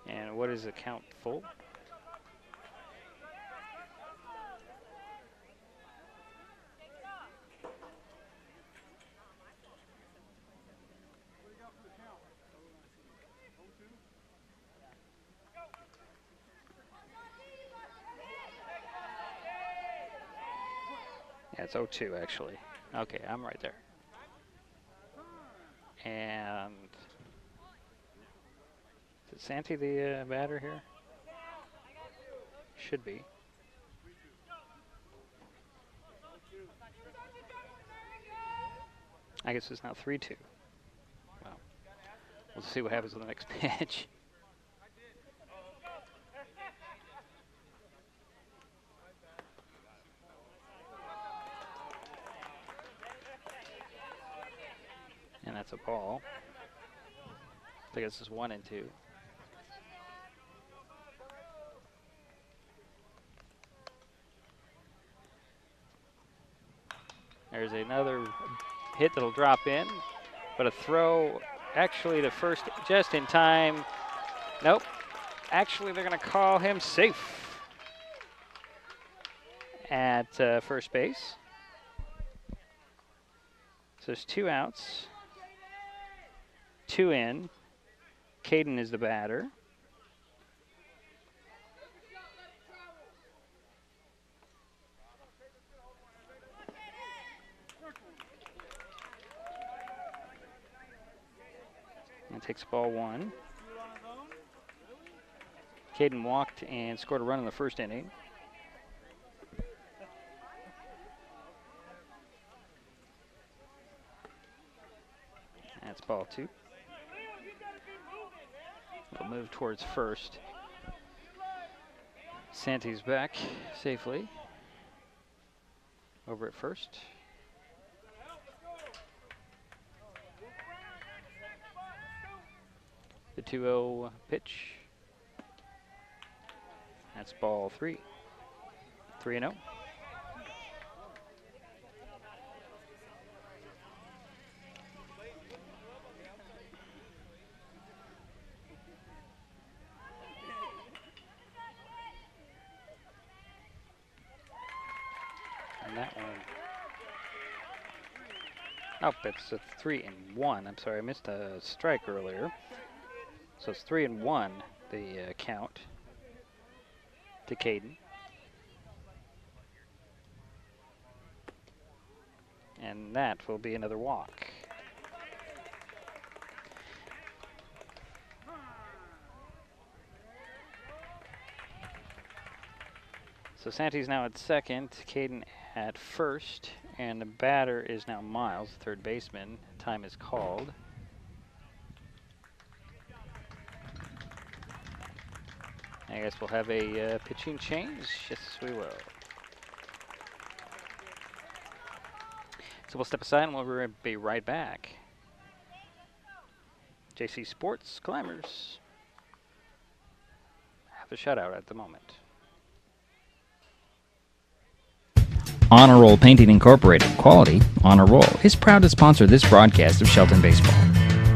And what is the count full? Yeah, it's 0-2 actually. Okay, I'm right there. And is it Santi the batter here? Should be. I guess it's now 3-2. Well, we'll see what happens on the next pitch. And that's a ball. I think this is 1-2. There's another hit that'll drop in, but a throw actually to first just in time. Nope. Actually, they're going to call him safe at first base. So there's 2 outs. 2 in. Caden is the batter. and takes ball 1. Caden walked and scored a run in the first inning. That's ball 2. We'll move towards first. Santi's back safely over at first. The 2-0 pitch. That's ball 3. 3-0. And that one. Oh, it's a 3-1. I'm sorry, I missed a strike earlier. So it's 3-1, the count to Caden. And that will be another walk. So Santi's now at second, Caden at first, and the batter is now Miles, the third baseman. Time is called. I guess we'll have a pitching change. Yes, we will. So we'll step aside and we'll be right back. JC Sports Climbers have a shutout at the moment. Honor Roll Painting Incorporated, quality, honor roll, is proud to sponsor this broadcast of Shelton Baseball.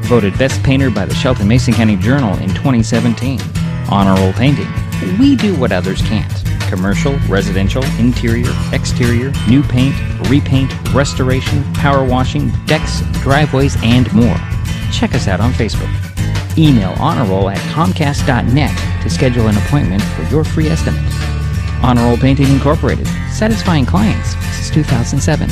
Voted Best Painter by the Shelton Mason County Journal in 2017. Honor Roll Painting. We do what others can't. Commercial, residential, interior, exterior, new paint, repaint, restoration, power washing, decks, driveways, and more. Check us out on Facebook. Email honorroll@comcast.net to schedule an appointment for your free estimate. Honor Roll Painting Incorporated, satisfying clients since 2007.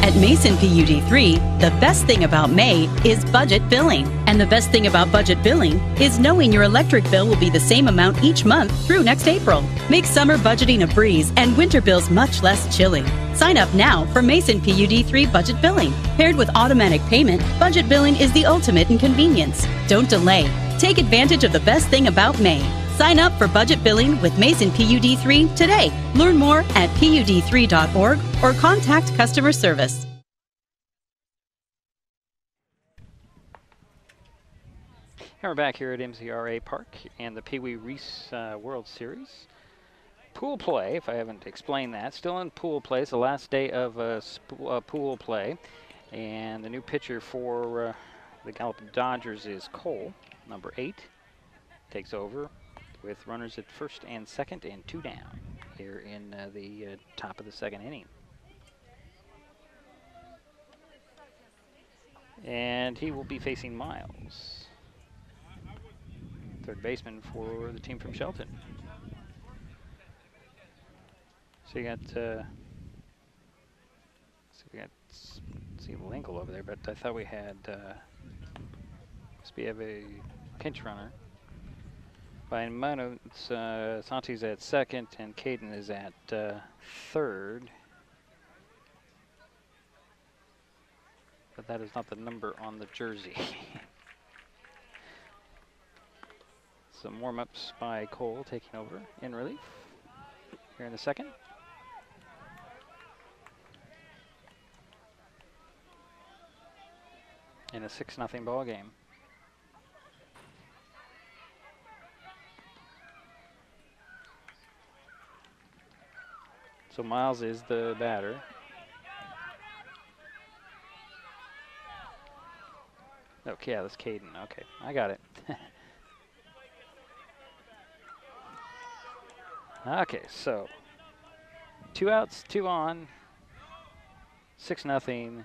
At Mason PUD3, the best thing about May is budget billing. And the best thing about budget billing is knowing your electric bill will be the same amount each month through next April. Make summer budgeting a breeze and winter bills much less chilling. Sign up now for Mason PUD3 budget billing. Paired with automatic payment, budget billing is the ultimate in convenience. Don't delay. Take advantage of the best thing about May. Sign up for budget billing with Mason PUD3 today. Learn more at PUD3.org or contact customer service. And we're back here at MCRA Park and the Pee Wee Reese World Series. Pool play, if I haven't explained that. Still in pool play. It's the last day of pool play. And the new pitcher for the Gallup Dodgers is Cole, number 8. Takes over with runners at first and second and 2 down here in the top of the second inning. And he will be facing Miles, third baseman for the team from Shelton. So you got Steve Lingle over there, but I thought we had we have a pinch runner. By my notes, Santi's at second and Caden is at third. But that is not the number on the jersey. Some warm-ups by Cole taking over in relief here in the second. In a 6-0 ball game. So Miles is the batter. Okay, yeah, that's Caden. Okay, I got it. Okay, so 2 outs, 2 on, 6-0.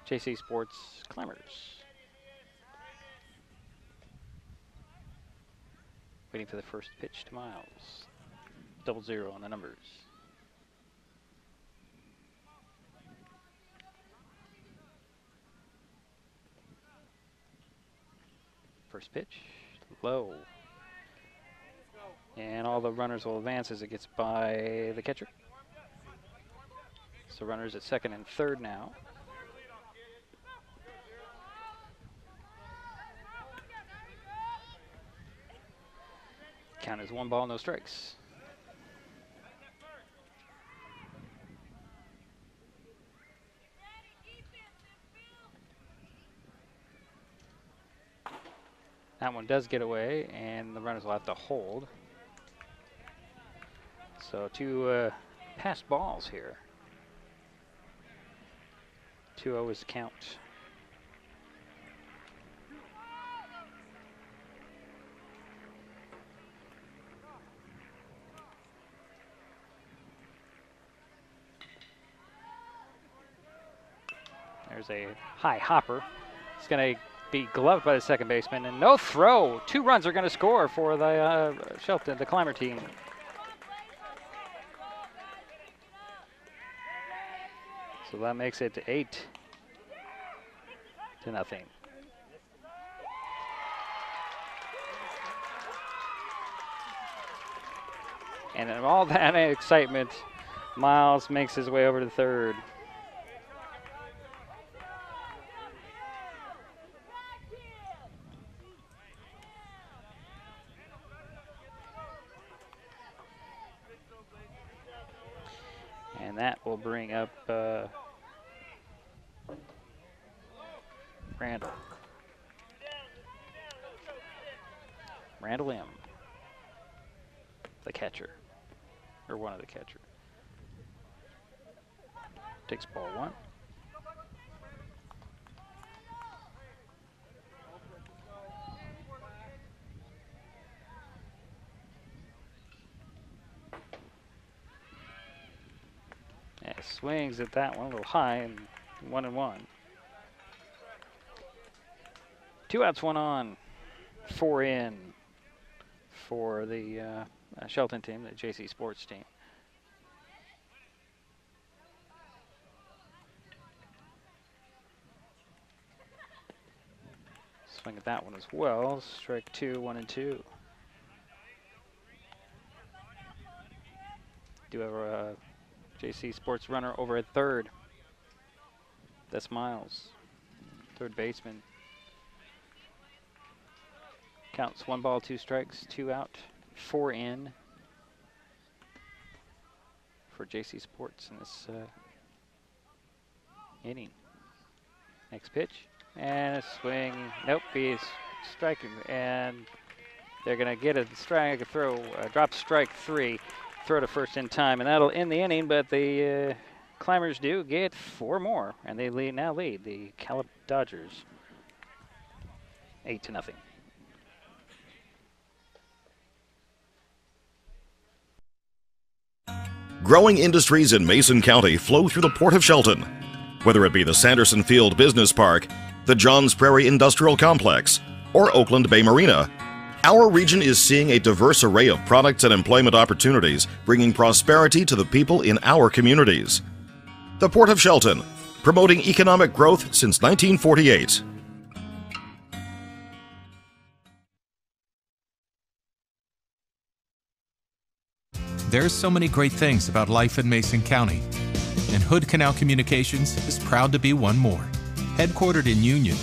JC Sports Climbers. Waiting for the first pitch to Miles. 00 on the numbers. First pitch, low. And all the runners will advance as it gets by the catcher. So runners at second and third now. Count is 1 ball, no strikes. That one does get away, and the runners will have to hold. So 2 passed balls here. 2-0 is the count. There's a high hopper. It's going to be gloved by the second baseman, and no throw. 2 runs are going to score for the Shelton, the Climber team. So that makes it 8-0. And in all that excitement, Miles makes his way over to third. And that will bring up Randall. Randall M., the catcher, or one of the catcher. Takes ball 1. Swings at that one a little high, and 1-1. 2 outs, 1 on, 4 in for the Shelton team, the JC Sports team. Swing at that one as well. Strike 2, 1-2. Do have a JC Sports runner over at third. That's Miles, third baseman. Counts 1 ball, 2 strikes, 2 out, 4 in for JC Sports in this inning. Next pitch, and a swing. Nope, he's striking, and they're going to get a strike, throw, drop strike 3. Throw to first in time, and that'll end the inning, but the Climbers do get 4 more, and they now lead the Gallup Dodgers 8-0. Growing industries in Mason County flow through the Port of Shelton. Whether it be the Sanderson Field Business Park, the Johns Prairie Industrial Complex, or Oakland Bay Marina, our region is seeing a diverse array of products and employment opportunities, bringing prosperity to the people in our communities. The Port of Shelton, promoting economic growth since 1948. There's so many great things about life in Mason County, and Hood Canal Communications is proud to be one more. Headquartered in Union,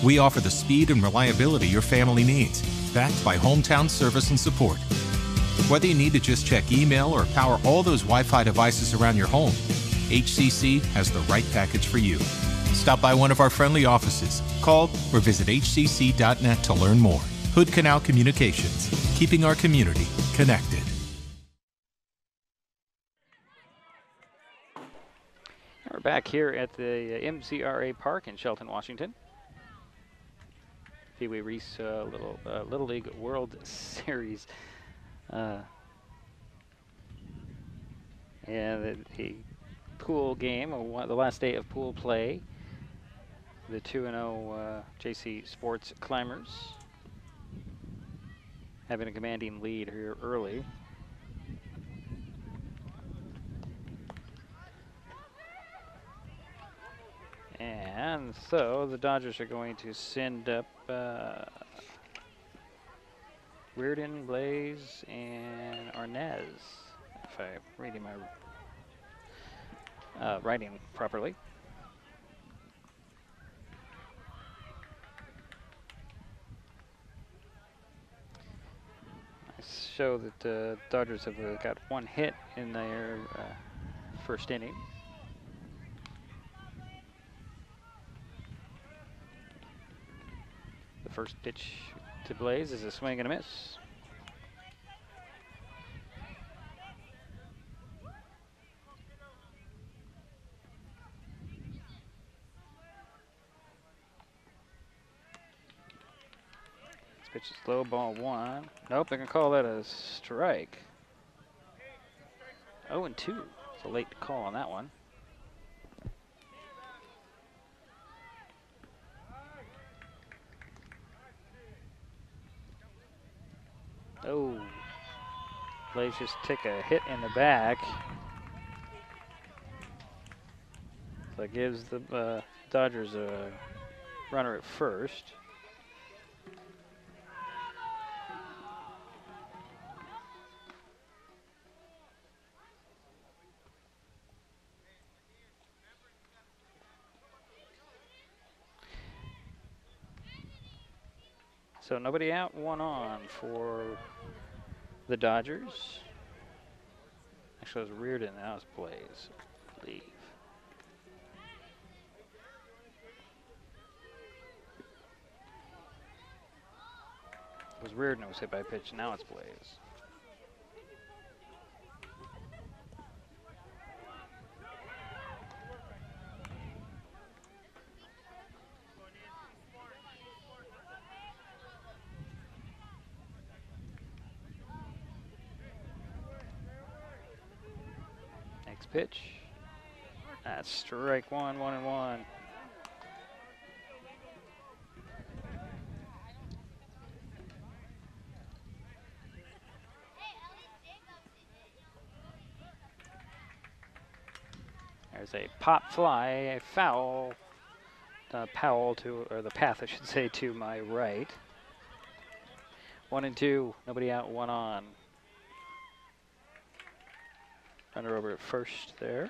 we offer the speed and reliability your family needs, backed by hometown service and support. Whether you need to just check email or power all those Wi-Fi devices around your home, HCC has the right package for you. Stop by one of our friendly offices, call or visit hcc.net to learn more. Hood Canal Communications, keeping our community connected. We're back here at the MCRA Park in Shelton, Washington. Pee Wee Reese Little League World Series. And the pool game, the last day of pool play. The 2-0 JC Sports Climbers having a commanding lead here early. And so the Dodgers are going to send up Reardon, Blaze, and Arnaz, if I'm reading my writing properly. I show that the Dodgers have got one hit in their first inning. The first pitch to Blaze is a swing and a miss. Pitch is low, ball 1. Nope, they're going to call that a strike. 0-2. It's a late call on that one. Oh. Blaze just took a hit in the back. So that gives the Dodgers a runner at first. So nobody out, one on for the Dodgers. Actually, it was Reardon, now it's Blaze, I believe. It was Reardon who was hit by a pitch, now it's Blaze. Pitch. That's strike one, 1-1. There's a pop fly, a foul. Powell to, or the path I should say, to my right. 1-2, nobody out, one on. Runner over at first there.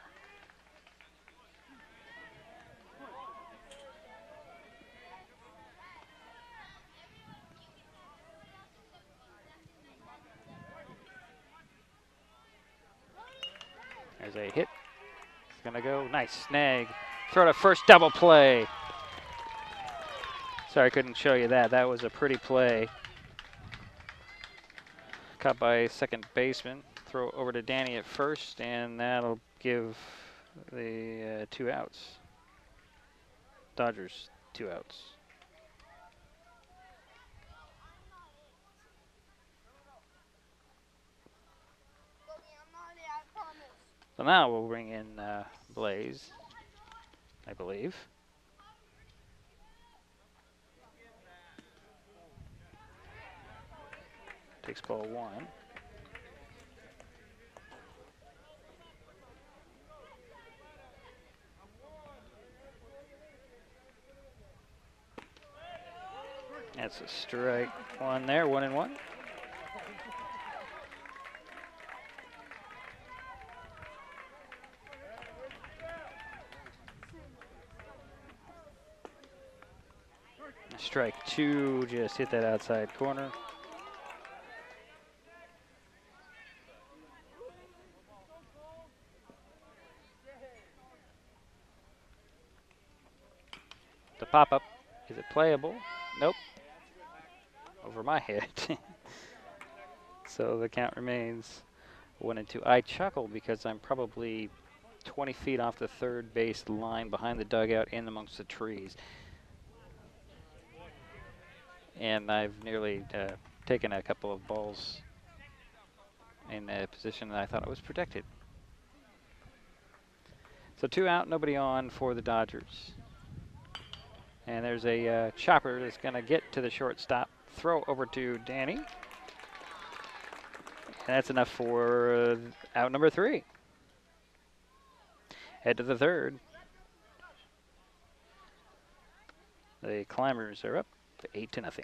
There's a hit. It's gonna go. Nice snag. Throw to first, double play. Sorry, I couldn't show you that. That was a pretty play. Caught by second baseman. Throw over to Danny at first, and that'll give the 2 outs. Dodgers 2 outs. So now we'll bring in Blaze, I believe. Takes ball 1. That's a strike one there, 1-1. Strike 2, just hit that outside corner. The pop-up, is it playable? Nope. Over my head. So the count remains 1-2. I chuckle because I'm probably 20 feet off the third base line behind the dugout in amongst the trees. And I've nearly taken a couple of balls in a position that I thought it was protected. So 2 out, nobody on for the Dodgers. And there's a chopper that's going to get to the shortstop. Throw over to Danny. And that's enough for out number 3. Head to the third. The Climbers are up 8-0.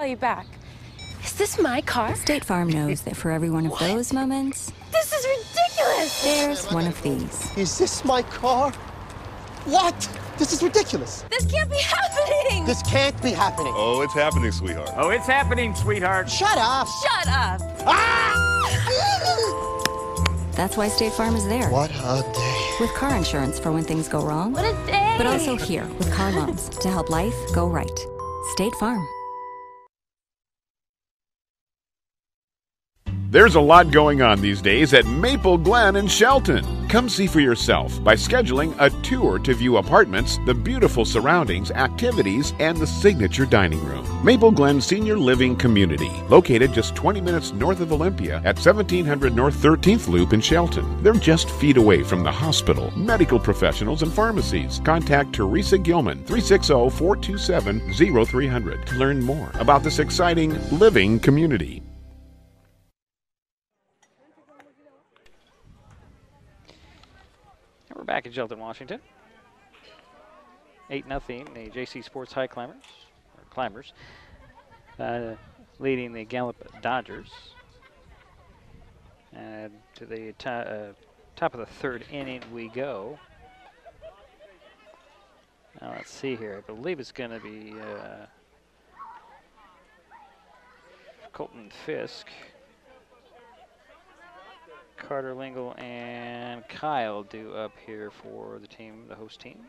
Call you back. Is this my car? State Farm knows that for every one of those moments, This is ridiculous! there's one of these. Is this my car? What? This is ridiculous. This can't be happening! This can't be happening. Oh, it's happening, sweetheart. Oh, it's happening, sweetheart. Shut up. Shut up! That's why State Farm is there. What a day. With car insurance for when things go wrong. What a day! But also here with car loans to help life go right. State Farm. There's a lot going on these days at Maple Glen in Shelton. Come see for yourself by scheduling a tour to view apartments, the beautiful surroundings, activities, and the signature dining room. Maple Glen Senior Living Community, located just 20 minutes north of Olympia at 1700 North 13th Loop in Shelton. They're just feet away from the hospital, medical professionals, and pharmacies. Contact Teresa Gilman, 360-427-0300 to learn more about this exciting living community. We're back in Shelton, Washington. 8-0, the JC Sports High Climbers, leading the Gallup Dodgers. And to the top of the third inning we go. Now let's see here. I believe it's going to be Colton Fisk, Carter Lingle, and Kyle due up here for the team, the host team.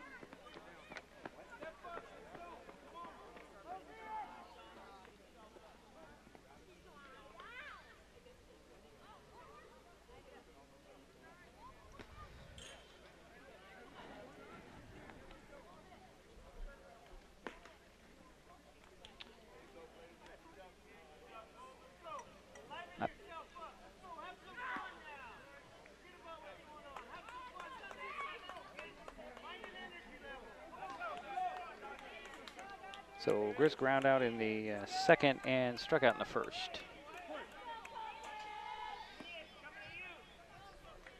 So Gris ground out in the second and struck out in the first.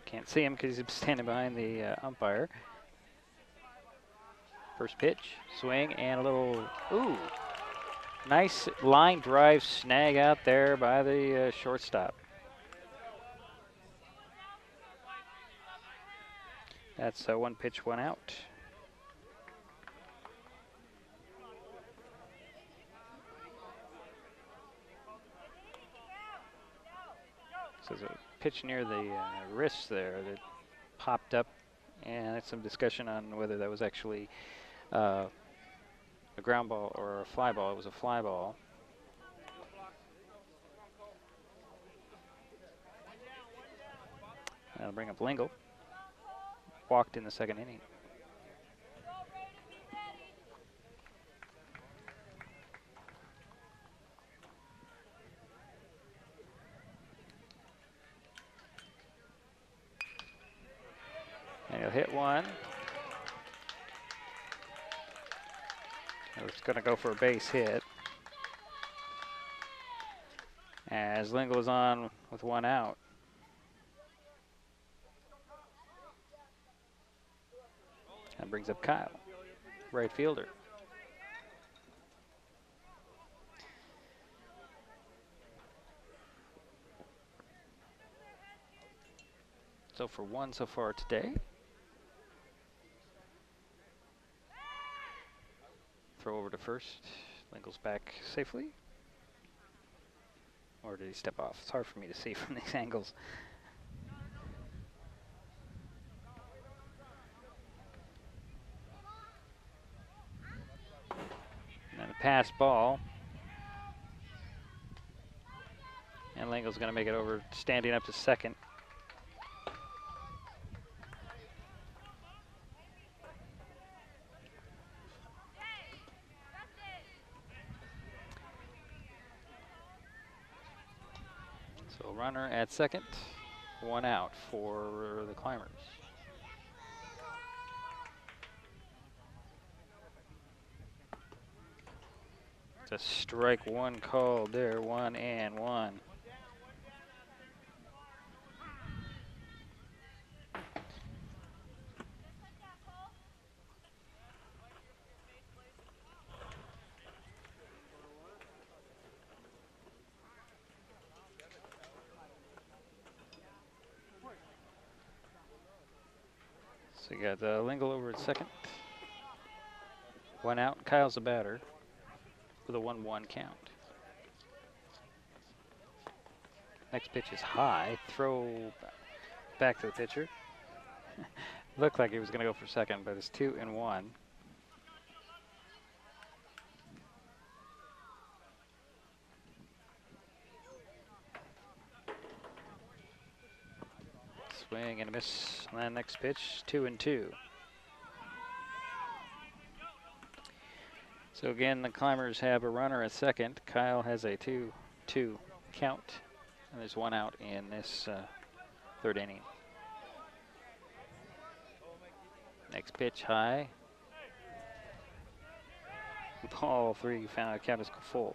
Can't see him because he's standing behind the umpire. First pitch, swing, and a little, ooh, nice line drive snag out there by the shortstop. That's 1 pitch, 1 out. So there's a pitch near the wrist there that popped up, and it's some discussion on whether that was actually a ground ball or a fly ball. It was a fly ball. That'll bring up Lingle. Walked in the second inning. And he'll hit one. It's going to go for a base hit. As Lingle is on with 1 out. That brings up Kyle, right fielder. So for 1 so far today. Throw over to first. Lingle's back safely. Or did he step off? It's hard for me to see from these angles. And then a pass ball. And Lingle's going to make it over, standing up to second. So runner at second, 1 out for the Climbers. It's a strike 1 called there, 1-1. So you got Lingle over at second. 1 out. Kyle's the batter with a 1-1 count. Next pitch is high. Throw back to the pitcher. Looked like he was going to go for second, but it's 2-1. Swing and a miss on that next pitch. 2-2. So again, the Climbers have a runner at second. Kyle has a 2-2 count, and there's 1 out in this third inning. Next pitch high. Ball 3, found count is full.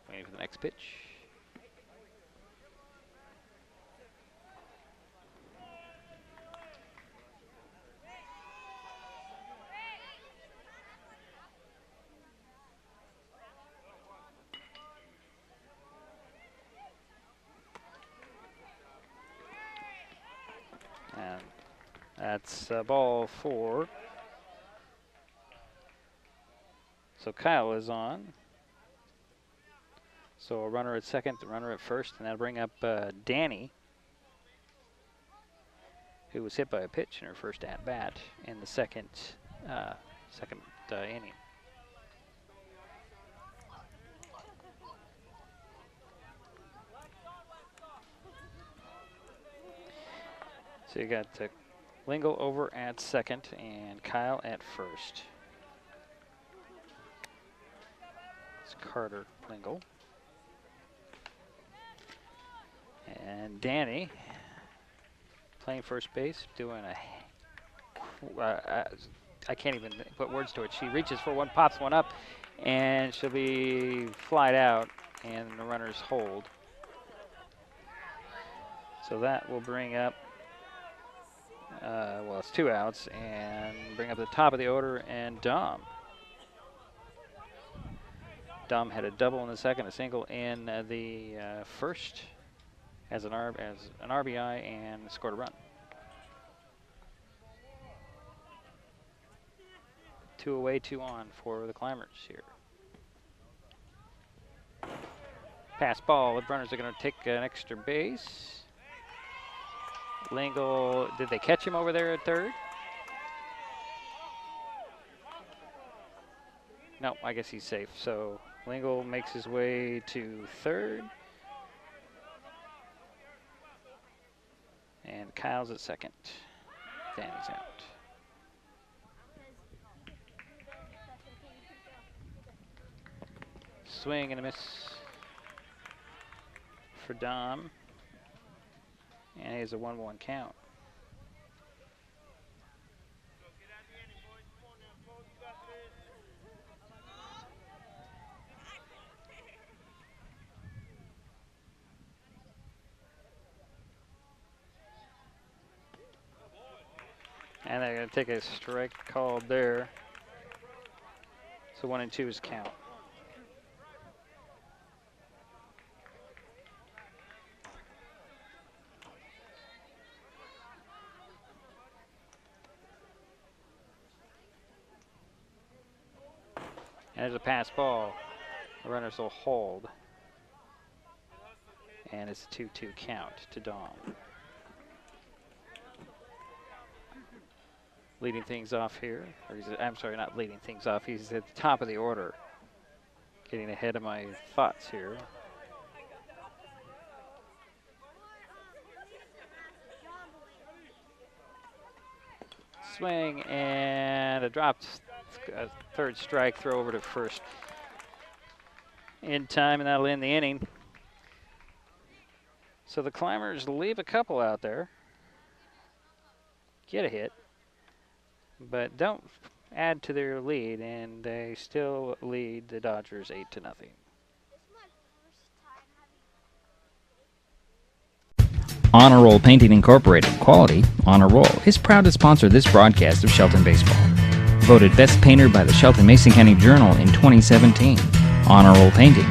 Waiting for the next pitch. And that's ball 4. So Kyle is on. So a runner at second, a runner at first, and that'll bring up Danny, who was hit by a pitch in her first at-bat in the second inning. So you got Lingle over at second and Kyle at first. It's Carter Lingle. And Danny playing first base, doing I can't even put words to it. She reaches for one, pops one up, and she'll be flied out, and the runners hold. So that will bring up, well, it's 2 outs, and bring up the top of the order, and Dom. Dom had a double in the second, a single in the first, as an RBI, and scored a run. 2 away, 2 on for the Climbers here. Pass ball. The runners are going to take an extra base. Lingle, did they catch him over there at third? No, I guess he's safe. So Lingle makes his way to third. And Kyle's at second. Danny's out. Swing and a miss for Dom. And he has a 1-1 count. And they're going to take a strike called there. So 1 and 2 is count. And there's a pass ball. The runners will hold. And it's a 2-2 count to Dom. Leading things off here. Or I'm sorry, not leading things off. He's at the top of the order. Getting ahead of my thoughts here. Swing and a dropped third strike, throw over to first in time, and that'll end the inning. So the Climbers leave a couple out there, get a hit, but don't add to their lead, and they still lead the Dodgers 8-0. Honor Roll Painting Incorporated, quality on a roll, is proud to sponsor this broadcast of Shelton Baseball. Voted Best Painter by the Shelton Mason County Journal in 2017. Honor Roll Painting.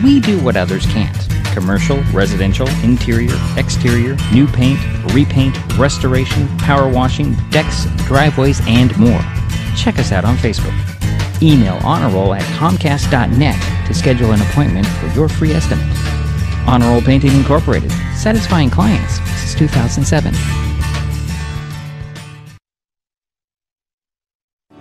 We do what others can't. Commercial, residential, interior, exterior, new paint, repaint, restoration, power washing, decks, driveways, and more. Check us out on Facebook. Email honorroll@comcast.net to schedule an appointment for your free estimate. Honor Roll Painting Incorporated. Satisfying clients since 2007.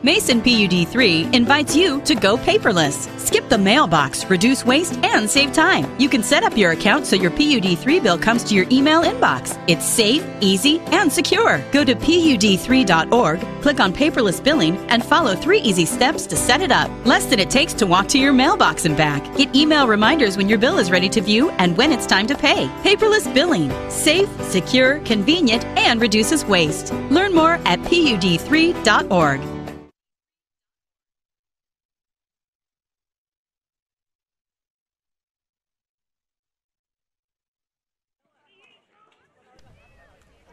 Mason PUD3 invites you to go paperless. Skip the mailbox, reduce waste, and save time. You can set up your account so your PUD3 bill comes to your email inbox. It's safe, easy, and secure. Go to PUD3.org, click on paperless billing, and follow 3 easy steps to set it up. Less than it takes to walk to your mailbox and back. Get email reminders when your bill is ready to view and when it's time to pay. Paperless billing. Safe, secure, convenient, and reduces waste. Learn more at PUD3.org.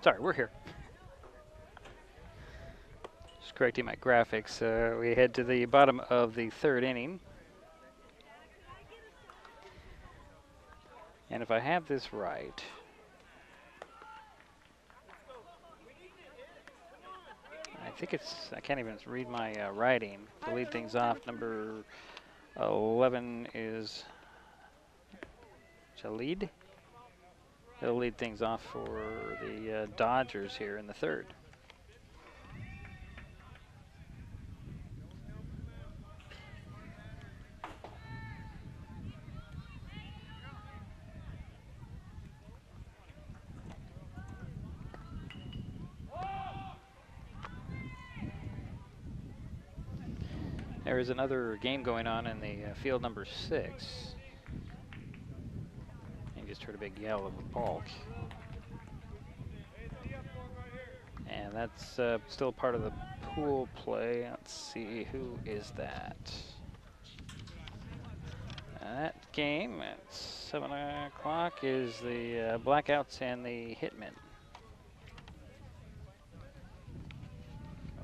Sorry, we're here. Just correcting my graphics. We head to the bottom of the 3rd inning. And if I have this right, I think it's, I can't even read my writing. To lead things off, number 11 is Jalid. He'll lead things off for the Dodgers here in the 3rd. There is another game going on in the field number 6. Just heard a big yell of a balk. And that's still part of the pool play. Let's see, who is that? That game at 7 o'clock is the Blackouts and the Hitmen.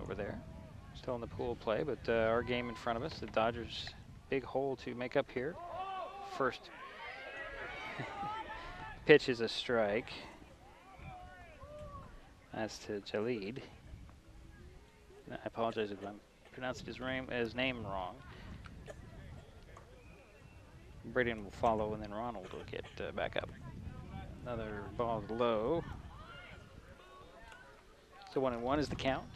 Over there. Still in the pool play, but our game in front of us, the Dodgers' big hole to make up here. First pitch is a strike. That's to Jalid. I apologize if I'm pronouncing his name wrong. Braden will follow, and then Ronald will get back up. Another ball low. So 1-1 is the count.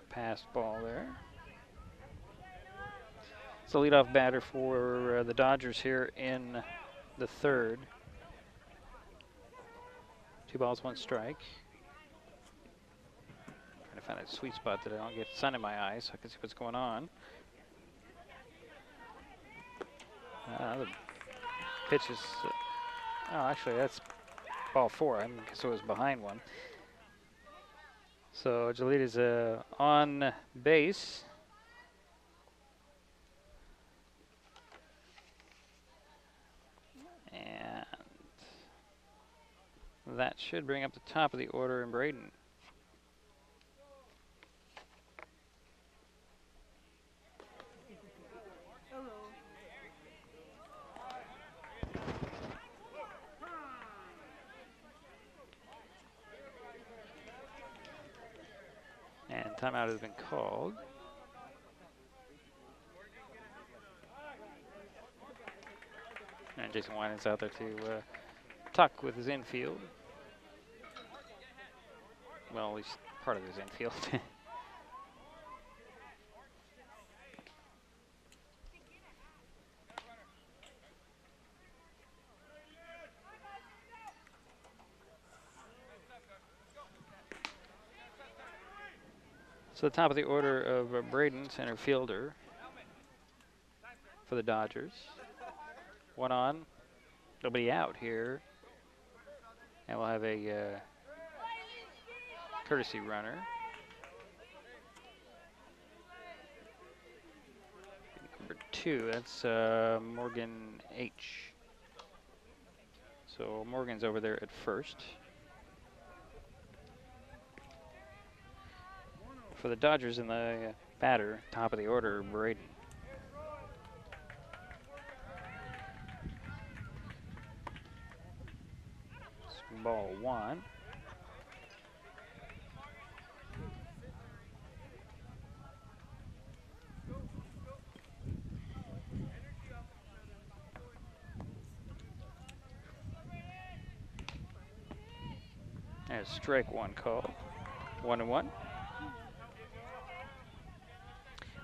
Pass ball there. It's the leadoff batter for the Dodgers here in the 3rd. 2 balls, 1 strike. Trying to find a sweet spot that I don't get sun in my eyes so I can see what's going on. The pitch is, oh, actually that's ball 4. I guess it was behind one. So Jalid is on base. And that should bring up the top of the order in Braden. And timeout has been called. And Jason Winans out there to talk with his infield. Well, at least part of his infield. So the top of the order of Braden, center fielder for the Dodgers. 1 on, nobody out here. And we'll have a courtesy runner. 2. That's Morgan H. So Morgan's over there at first. For the Dodgers in the batter, top of the order, Braden. Ball 1. There's strike 1 call. 1-1.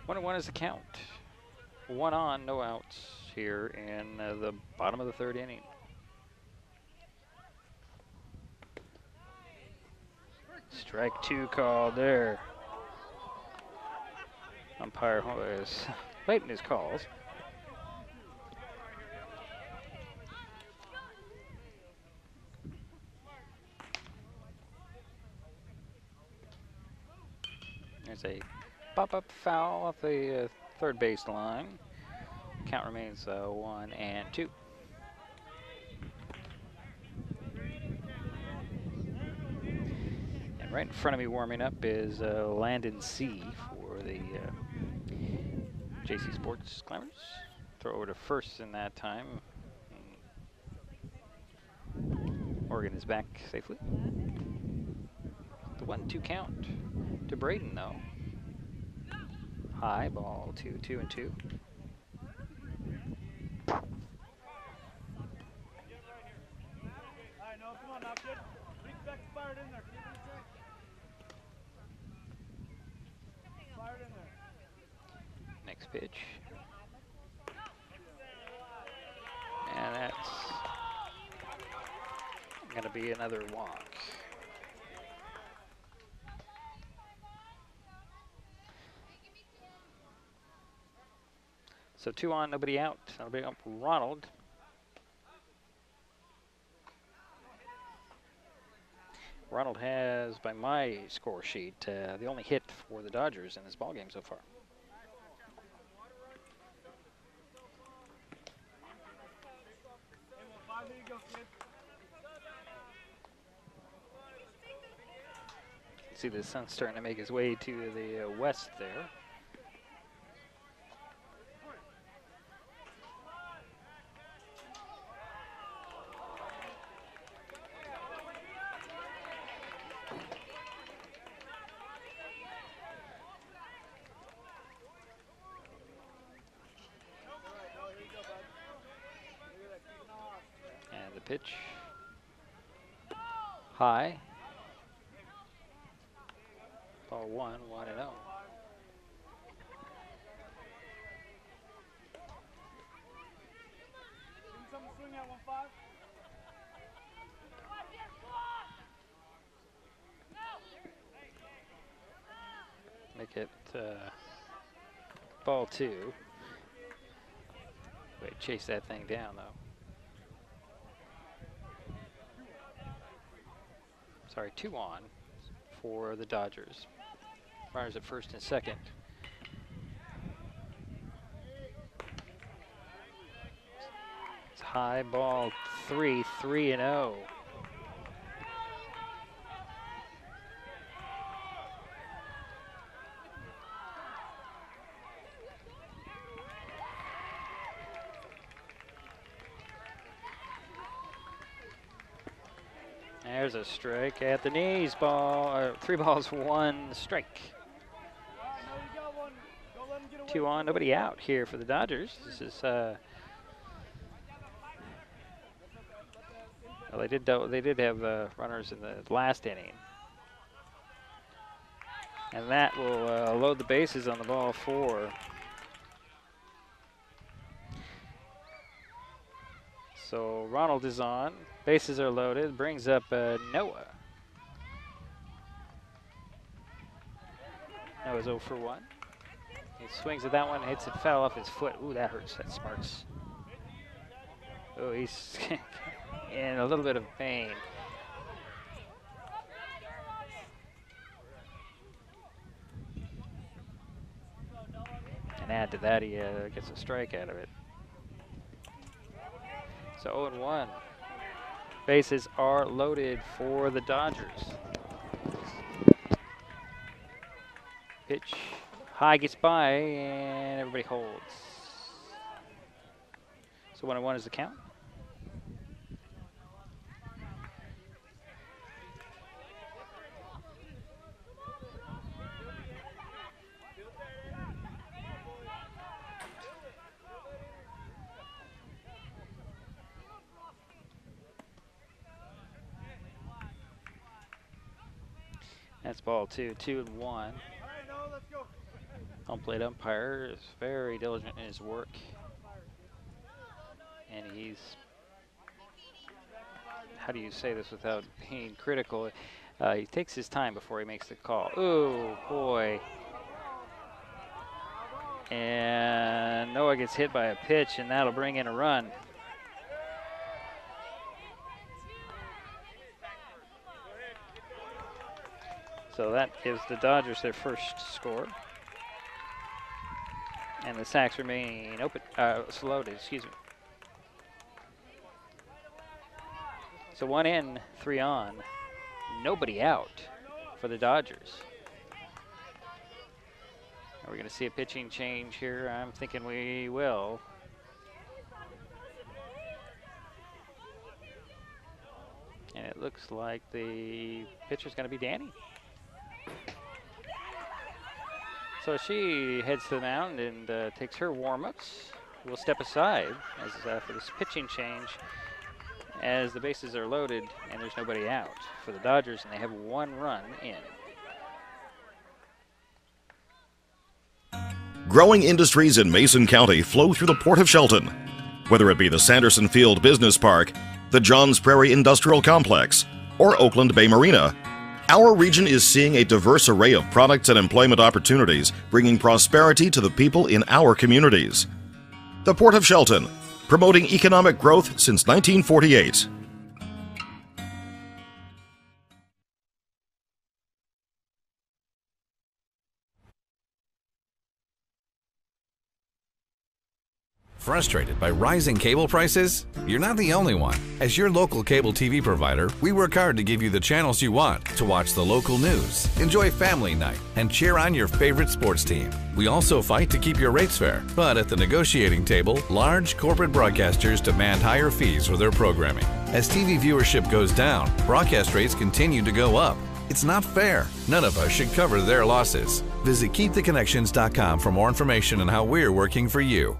1-1 is the count. 1 on, no outs here in the bottom of the 3rd inning. Strike 2 called there. Umpire is late in his calls. There's a pop-up foul off the 3rd base line. Count remains 1-2. And right in front of me warming up is Landon C. for the JC Sports Climbers. Throw over to first in that time. Morgan is back safely. The 1-2 count to Braden, though. High ball 2, 2-2. Next pitch. And that's going to be another walk. So 2 on, nobody out. That'll bring up Ronald. Ronald has, by my score sheet, the only hit for the Dodgers in this ballgame so far. See the sun starting to make his way to the west there. And the pitch. High. Ball 1, 1-0. Make it ball 2. Wait, chase that thing down though. Sorry, 2 on for the Dodgers. Runners at first and second. It's high ball 3, 3-0. There's a strike at the knees. Ball, 3 balls, 1 strike. 2 on, nobody out here for the Dodgers. This is well, they did have runners in the last inning, and that will load the bases on the ball 4. So Ronald is on. Bases are loaded. Brings up Noah. Noah's 0 for 1. He swings at that one, hits it foul off his foot. Ooh, that hurts. That smarts. Oh, he's in a little bit of pain. And add to that, he gets a strike out of it. So 0-1. Bases are loaded for the Dodgers. Pitch high, gets by, and everybody holds. So 1-1 is the count. That's ball 2, 2-1. Home plate umpire is very diligent in his work. And he's, how do you say this without being critical? He takes his time before he makes the call. Ooh, boy. And Noah gets hit by a pitch, and that'll bring in a run. So that gives the Dodgers their first score. And the sacks remain open, loaded, excuse me. So 1 in, 3 on. Nobody out for the Dodgers. Are we going to see a pitching change here? I'm thinking we will. And it looks like the pitcher's going to be Danny. So she heads to the mound and takes her warm-ups. We'll step aside as for this pitching change as the bases are loaded and there's nobody out for the Dodgers, and they have 1 run in. Growing industries in Mason County flow through the Port of Shelton. Whether it be the Sanderson Field Business Park, the Johns Prairie Industrial Complex, or Oakland Bay Marina, our region is seeing a diverse array of products and employment opportunities, bringing prosperity to the people in our communities. The Port of Shelton, promoting economic growth since 1948. Frustrated by rising cable prices? You're not the only one. As your local cable TV provider, we work hard to give you the channels you want to watch the local news, enjoy family night, and cheer on your favorite sports team. We also fight to keep your rates fair, but at the negotiating table, large corporate broadcasters demand higher fees for their programming. As TV viewership goes down, broadcast rates continue to go up. It's not fair. None of us should cover their losses. Visit KeepTheConnections.com for more information on how we're working for you.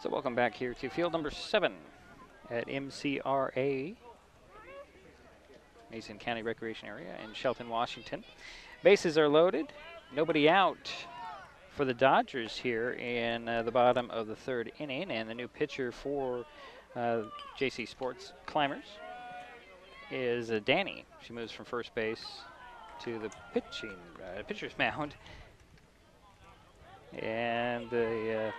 So welcome back here to field number 7 at MCRA, Mason County Recreation Area in Shelton, Washington. Bases are loaded, nobody out for the Dodgers here in the bottom of the 3rd inning, and the new pitcher for JC Sports Climbers is Danny. She moves from first base to the pitcher's mound, and the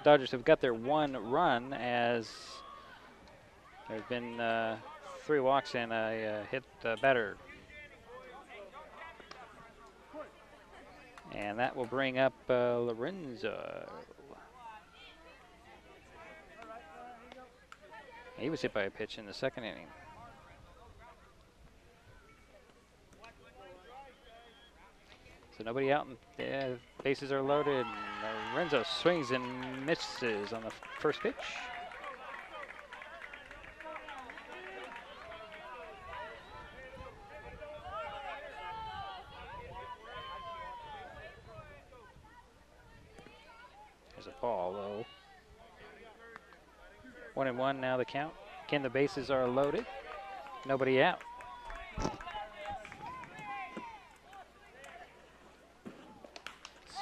Dodgers have got their 1 run as there's been 3 walks and a hit batter. And that will bring up Lorenzo. He was hit by a pitch in the 2nd inning. So nobody out, and bases are loaded. Lorenzo swings and misses on the first pitch. There's a ball, though. 1-1 now the count. Again, the bases are loaded. Nobody out.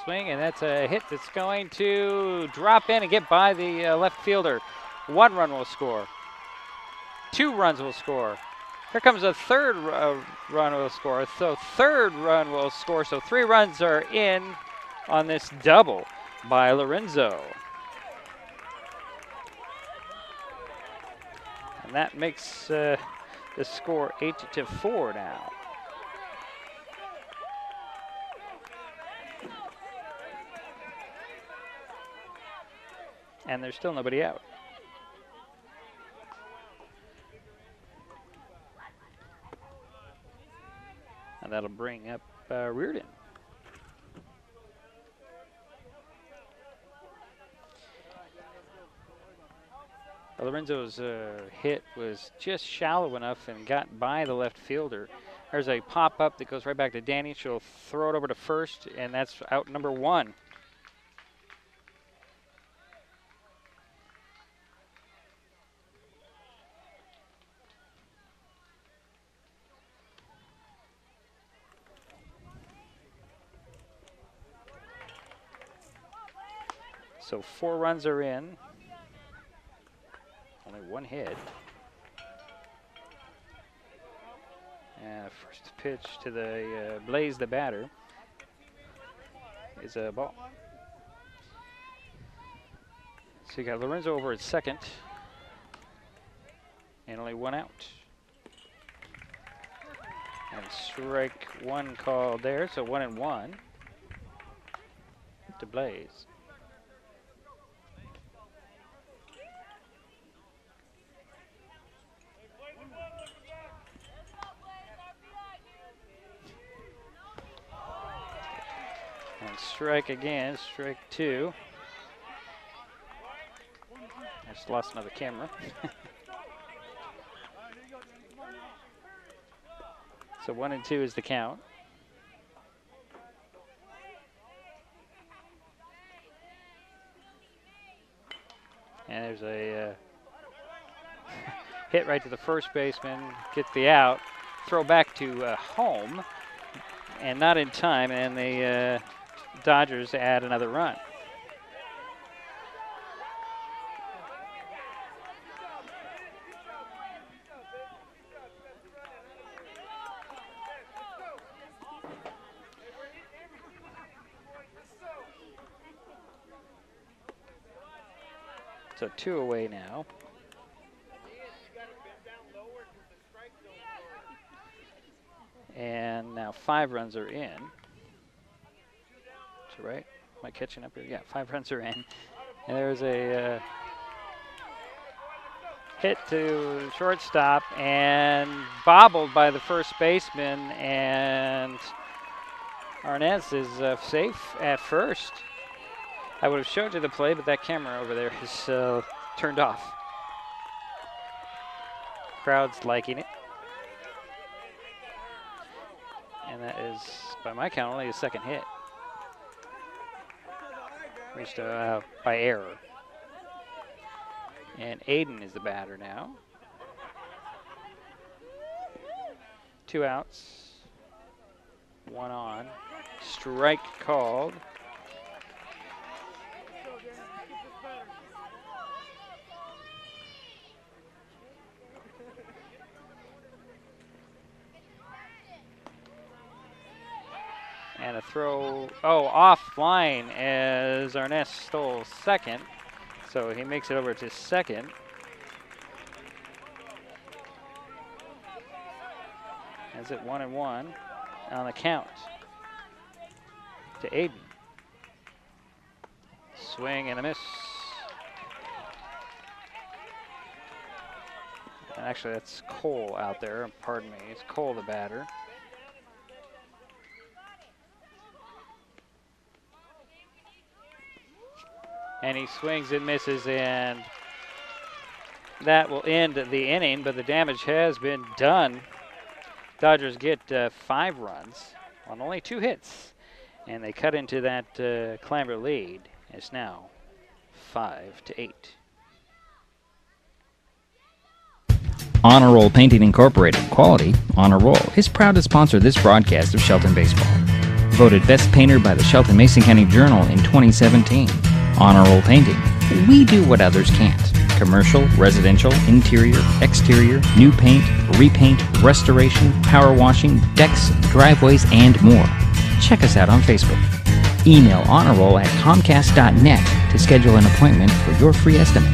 Swing, and that's a hit that's going to drop in and get by the left fielder. 1 run will score. 2 runs will score. Here comes a 3rd run will score. So 3rd run will score. So 3 runs are in on this double by Lorenzo. And that makes the score 8-4 now. And there's still nobody out. And that'll bring up Reardon. Lorenzo's hit was just shallow enough and got by the left fielder. There's a pop-up that goes right back to Danny. She'll throw it over to first, and that's out number 1. So 4 runs are in. Only 1 hit. And first pitch to the Blaze, the batter, is a ball. So you got Lorenzo over at second. And only 1 out. And strike 1 called there, so 1-1 to Blaze. And strike again, strike 2. I just lost another camera. So 1-2 is the count. And there's a hit right to the first baseman, gets the out, throw back to home, and not in time, and the Dodgers add another run. So 2 away now. And now 5 runs are in. Is that right? Am I catching up here? Yeah, 5 runs are in. And there's a hit to shortstop and bobbled by the first baseman. And Arnaz is safe at first. I would have showed you the play, but that camera over there is turned off. Crowd's liking it. And that is, by my count, only his second hit. Reached by error. And Aiden is the batter now. 2 outs. 1 on. Strike called. And a throw, offline as Arnaz stole second. So he makes it over to second. As it 1-1 on the count to Aiden. Swing and a miss. Actually, that's Cole out there. Pardon me. It's Cole the batter. And he swings and misses, and that will end the inning, but the damage has been done. Dodgers get 5 runs on only 2 hits, and they cut into that climber lead. It's now 5-8. Honor Roll Painting Incorporated, quality, honor roll, is proud to sponsor this broadcast of Shelton Baseball. Voted Best Painter by the Shelton Mason County Journal in 2017. Honor Roll Painting. We do what others can't. Commercial, residential, interior, exterior, new paint, repaint, restoration, power washing, decks, driveways, and more. Check us out on Facebook. Email honorroll@comcast.net to schedule an appointment for your free estimate.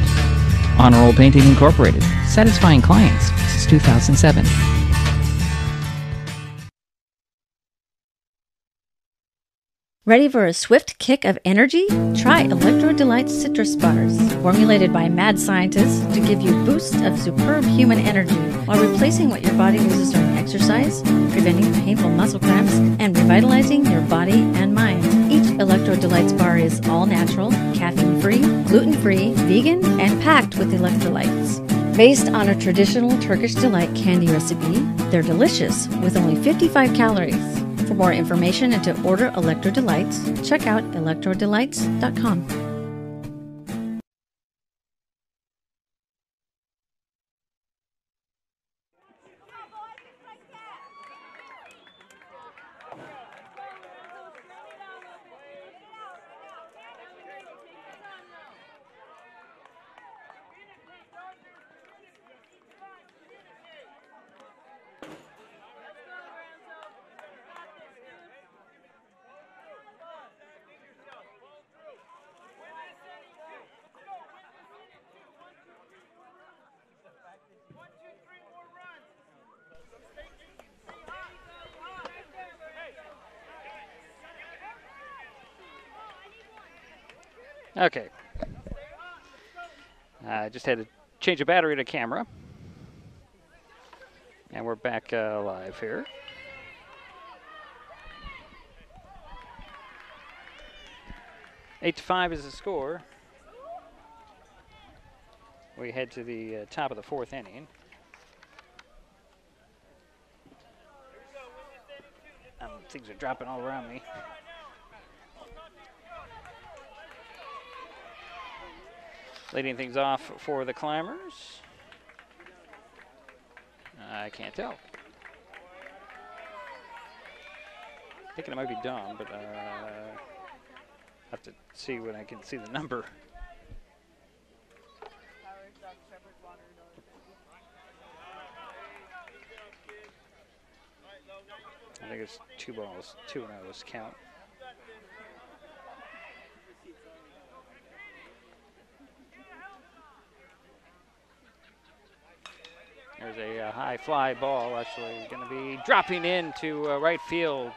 Honor Roll Painting Incorporated. Satisfying clients since 2007. Ready for a swift kick of energy? Try Electro Delights Citrus Bars, formulated by mad scientists to give you boosts of superb human energy while replacing what your body loses during exercise, preventing painful muscle cramps, and revitalizing your body and mind. Each Electro Delights bar is all natural, caffeine-free, gluten-free, vegan, and packed with electrolytes. Based on a traditional Turkish delight candy recipe, they're delicious with only 55 calories. For more information and to order Electro Delights, check out electrodelights.com. Okay. I just had to change a battery to camera. And we're back live here. Eight to 5 is the score. We head to the top of the fourth inning. Things are dropping all around me. Leading things off for the Climbers. I can't tell. Thinking it might be Dom, but have to see when I can see the number. I think it's 2 balls, 2-0 is count. There's a high fly ball, actually going to be dropping into right field.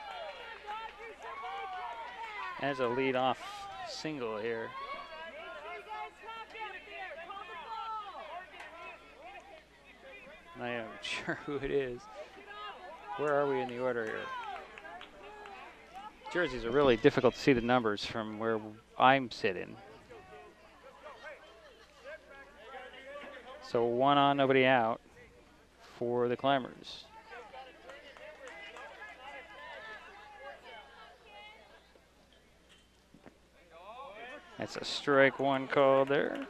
As a leadoff single here. I am sure who it is. Where are we in the order here? Jerseys are really difficult to see the numbers from where I'm sitting. So 1 on, nobody out for the Climbers. That's a strike 1 call there.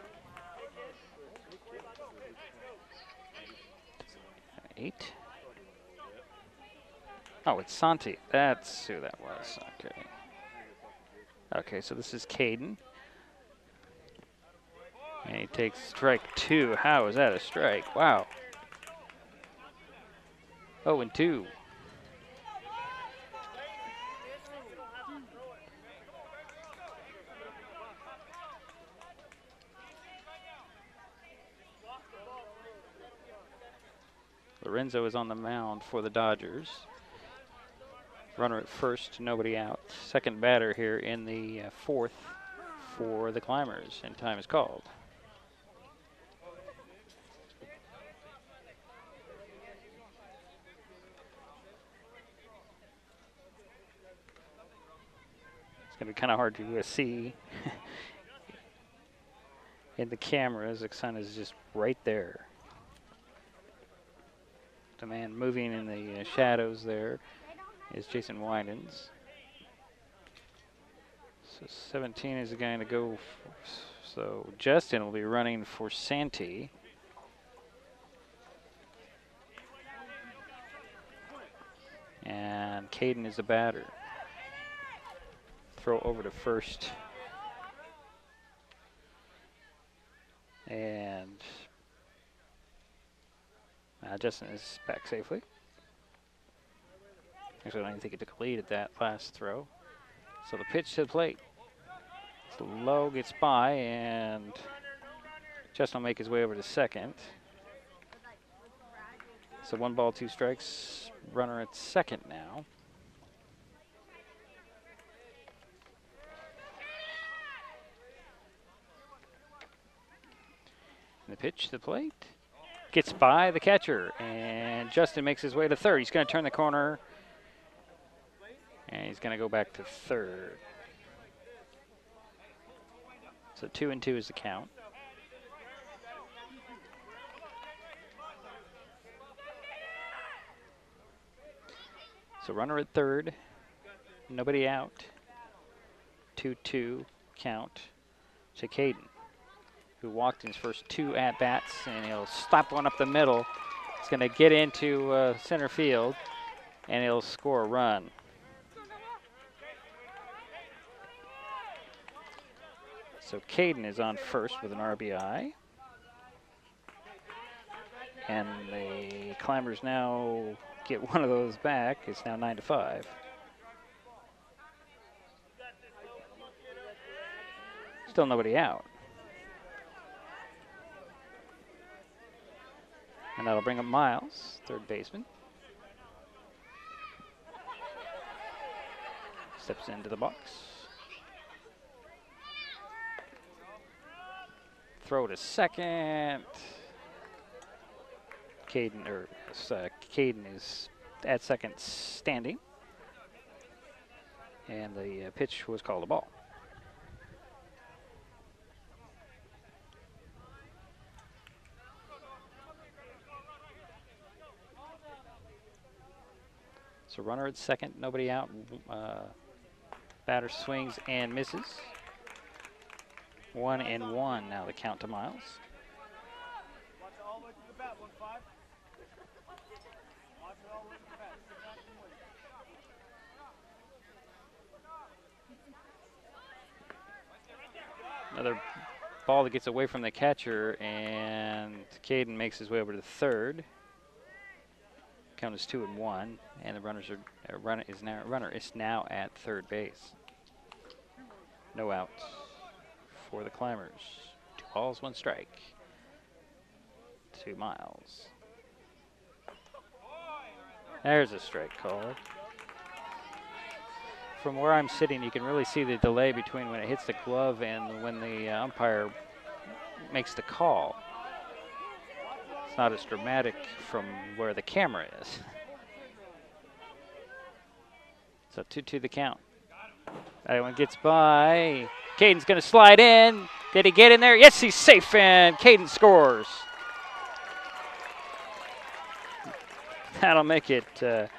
8. Oh, it's Santi. That's who that was. Okay. Okay, so this is Caden. And he takes strike 2. How is that a strike? Wow. 0-2. Lorenzo is on the mound for the Dodgers. Runner at first, nobody out. Second batter here in the fourth for the Climbers, and time is called. It's going to be kind of hard to see in the cameras. The sun is just right there. The man moving in the shadows there is Jason Winans. So 17 is going to go. So Justin will be running for Santi. And Caden is the batter. Throw over to first. And Justin is back safely. Actually, I don't even think he took a lead at that last throw. So the pitch to the plate. It's low, gets by, and Justin will make his way over to second. So 1 ball, 2 strikes. Runner at second now. The pitch to the plate. Gets by the catcher, and Justin makes his way to third. He's going to turn the corner, and he's going to go back to third. So 2-2 is the count. So runner at third, nobody out. 2-2 count to Caden, who walked in his first 2 at-bats, and he'll slap one up the middle. It's going to get into center field, and he'll score a run. So Caden is on first with an RBI. And the Climbers now get one of those back. It's now 9-5. Still nobody out. And that'll bring up Miles, third baseman. Steps into the box. Throw to second. Caden is at second standing. And the pitch was called a ball. So runner at second, nobody out. Batter swings and misses. 1-1 now the count to Miles. Another ball that gets away from the catcher, and Caden makes his way over to third. Count is 2-1, and the runner is now at third base. No outs for the Climbers. 2 balls, 1 strike to Miles. There's a strike called. From where I'm sitting, you can really see the delay between when it hits the glove and when the umpire makes the call. It's not as dramatic from where the camera is. So 2-2 the count. That one gets by. Caden's going to slide in. Did he get in there? Yes, he's safe, and Caden scores. That'll make it 10-5.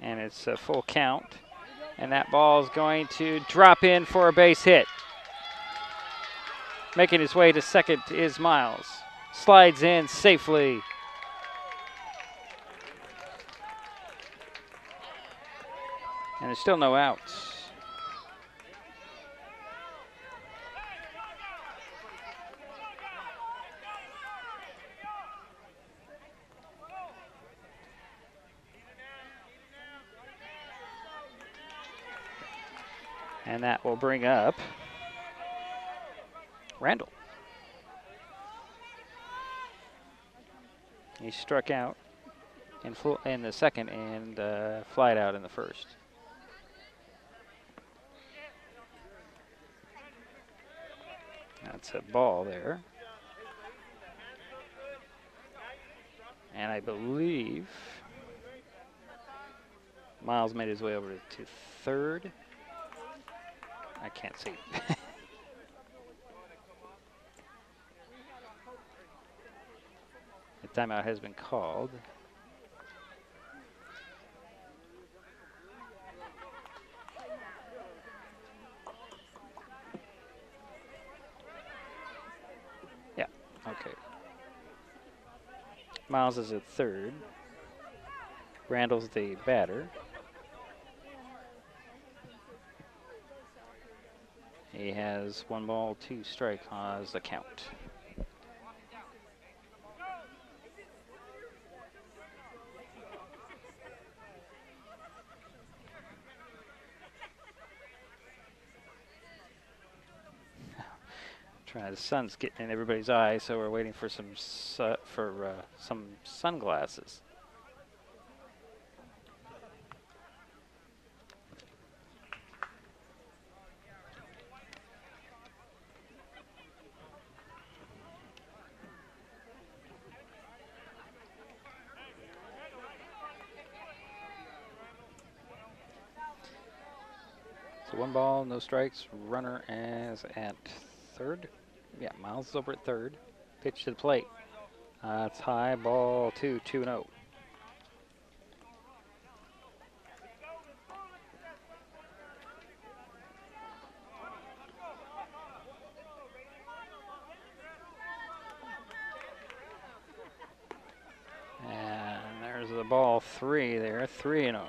And it's a full count. And that ball is going to drop in for a base hit. Making his way to second is Miles. Slides in safely. And there's still no outs. And that will bring up Randall. He struck out in the second and flied out in the first. That's a ball there. And I believe Miles made his way over to third. I can't see. The timeout has been called. Yeah, okay. Miles is at third. Randall's the batter. He has 1 ball, 2 strikes as the count. The sun's getting in everybody's eyes, so we're waiting for some sunglasses. So 1 ball, no strikes. Runner is at third. Yeah, Miles is over at third. Pitch to the plate. It's high, ball 2, 2-0. And there's the ball 3 there, 3-0.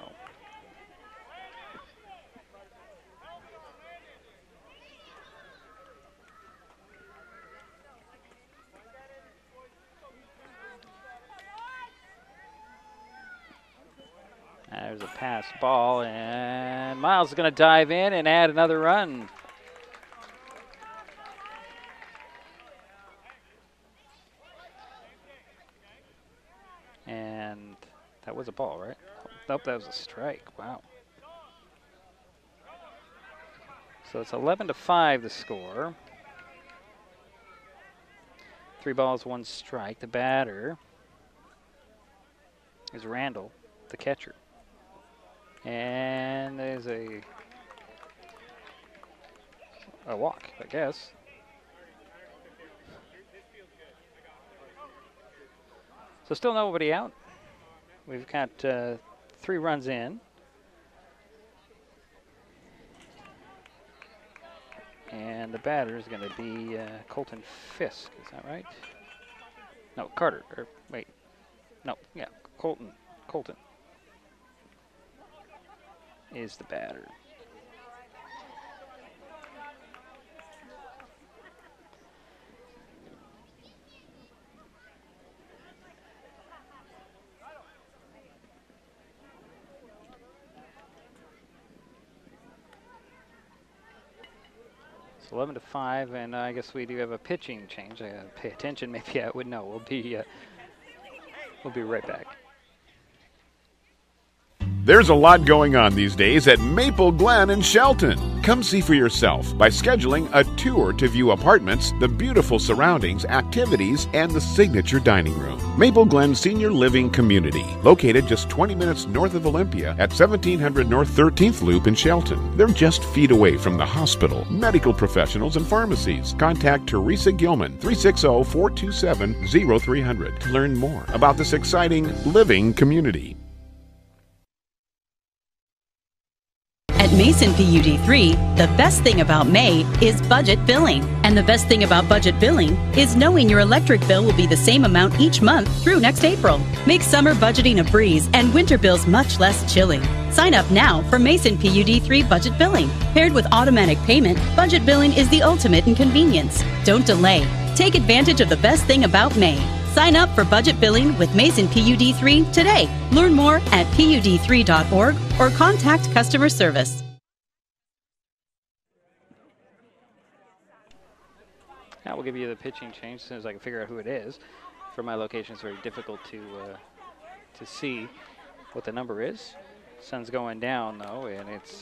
There's a pass ball, and Miles is going to dive in and add another run. And that was a ball, right? Nope, that was a strike. Wow. So it's 11-5 the score. 3 balls, 1 strike. The batter is Randall, the catcher. And there's a walk, I guess. So still nobody out. We've got 3 runs in. And the batter is going to be Colton Fisk, is that right? No, Carter, or wait. No, yeah, Colton is the batter. It's 11-5, and I guess we do have a pitching change. I gotta pay attention. Maybe I would know. We'll be right back. There's a lot going on these days at Maple Glen in Shelton. Come see for yourself by scheduling a tour to view apartments, the beautiful surroundings, activities, and the signature dining room. Maple Glen Senior Living Community, located just 20 minutes north of Olympia at 1700 North 13th Loop in Shelton. They're just feet away from the hospital, medical professionals, and pharmacies. Contact Teresa Gilman, 360-427-0300 to learn more about this exciting living community. At Mason PUD 3, the best thing about May is budget billing. And the best thing about budget billing is knowing your electric bill will be the same amount each month through next April. Make summer budgeting a breeze and winter bills much less chilling. Sign up now for Mason PUD 3 budget billing. Paired with automatic payment, budget billing is the ultimate in convenience. Don't delay. Take advantage of the best thing about May. Sign up for budget billing with Mason PUD 3 today. Learn more at PUD3.org or contact customer service. Now we'll give you the pitching change as soon as I can figure out who it is. For my location, it's very difficult to see what the number is. Sun's going down though, and it's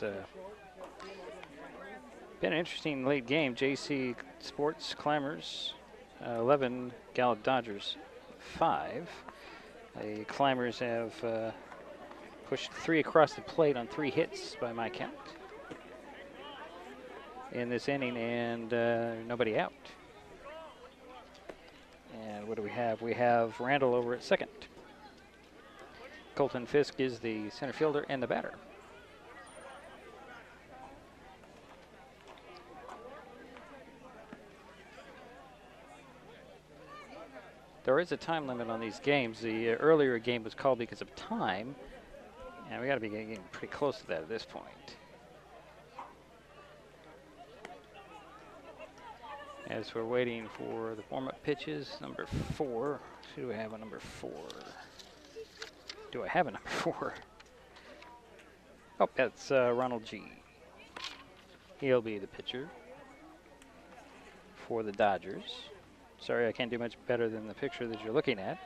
been an interesting late game. JC Sports Climbers 11, Gallup Dodgers 5. The Climbers have pushed 3 across the plate on 3 hits by my count in this inning, and nobody out. And what do we have? We have Randall over at second. Colton Fisk is the center fielder and the batter. There is a time limit on these games. The earlier game was called because of time, and we got to be getting pretty close to that at this point. As we're waiting for the warm-up pitches, number 4. Who do I have on number 4? Do I have a number 4? Oh, that's Ronald G. He'll be the pitcher for the Dodgers. Sorry, I can't do much better than the picture that you're looking at.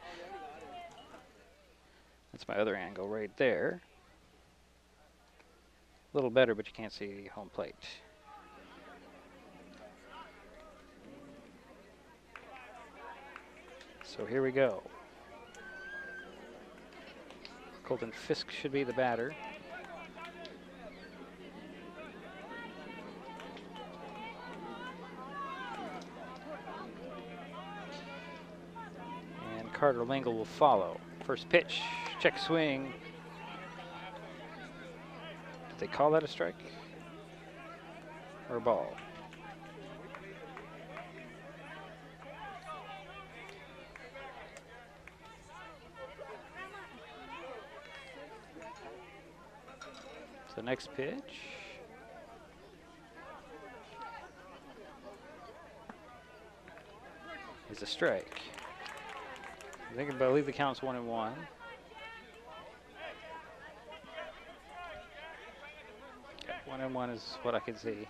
That's my other angle right there. A little better, but you can't see home plate. So here we go. Colton Fisk should be the batter. And Carter Lingle will follow. First pitch, check swing. Did they call that a strike or a ball? So next pitch. Is a strike. I believe the count's 1-1. Yeah, 1-1 is what I can see.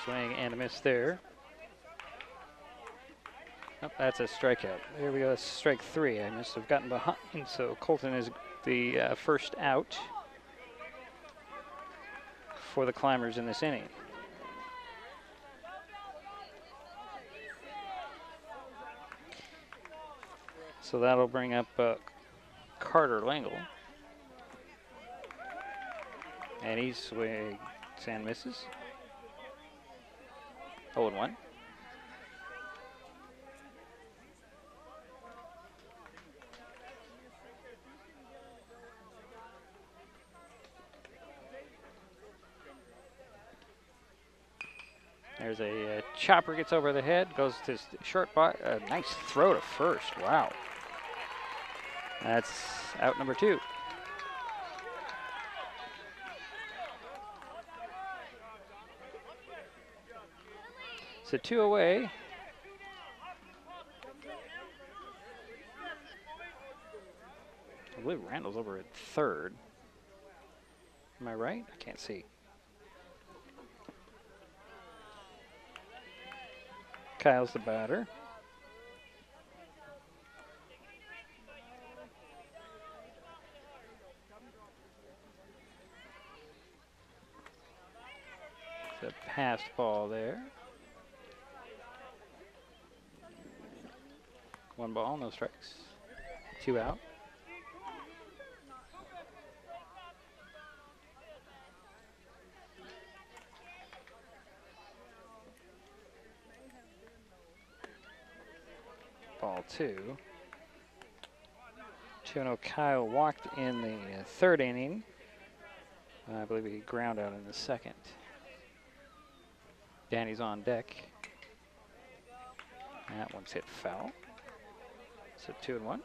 Swing and a miss there. Oh, that's a strikeout. Here we go, that's strike 3. I must have gotten behind, so Colton is the first out for the Climbers in this inning. So that'll bring up Carter Lingle. And he swings and misses. 0-1. There's a chopper, gets over the head, goes to short box. A nice throw to first. Wow. That's out number 2. So 2 away. I believe Randall's over at third. Am I right? I can't see. Kyle's the batter. It's a passed ball there. 1 ball, no strikes. 2 out. Ball 2. 2-0. Kyle walked in the 3rd inning. I believe he ground out in the 2nd. Danny's on deck. That one's hit foul. So 2-1.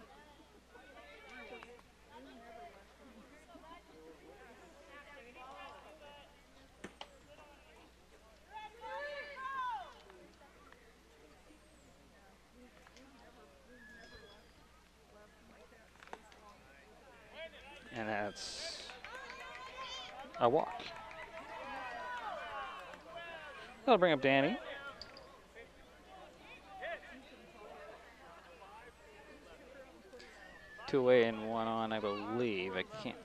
And that's a walk. That'll bring up Danny. Two away and 1 on, I believe. I can't.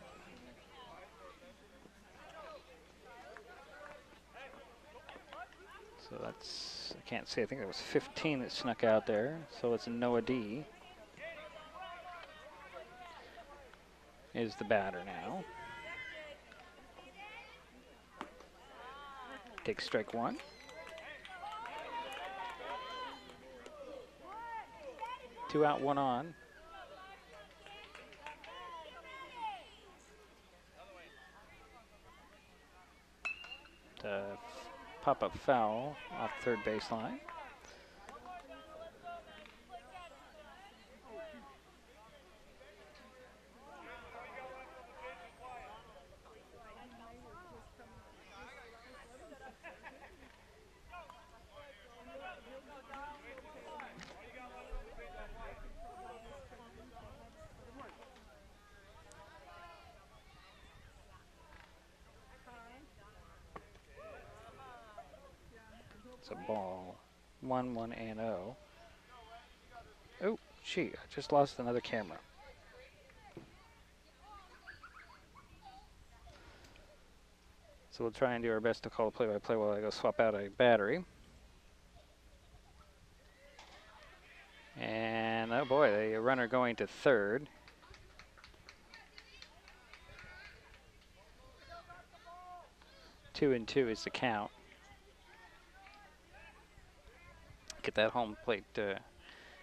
So that's, I can't see. I think it was 15 that snuck out there. So it's Noah D. Is the batter now. Takes strike 1. Two out, 1 on. Pop-up foul off 3rd baseline. It's a ball. 1, and 0. Oh, gee, I just lost another camera. So we'll try and do our best to call the play-by-play while I go swap out a battery. And, oh boy, the runner going to third. Two and 2 is the count. Get that home plate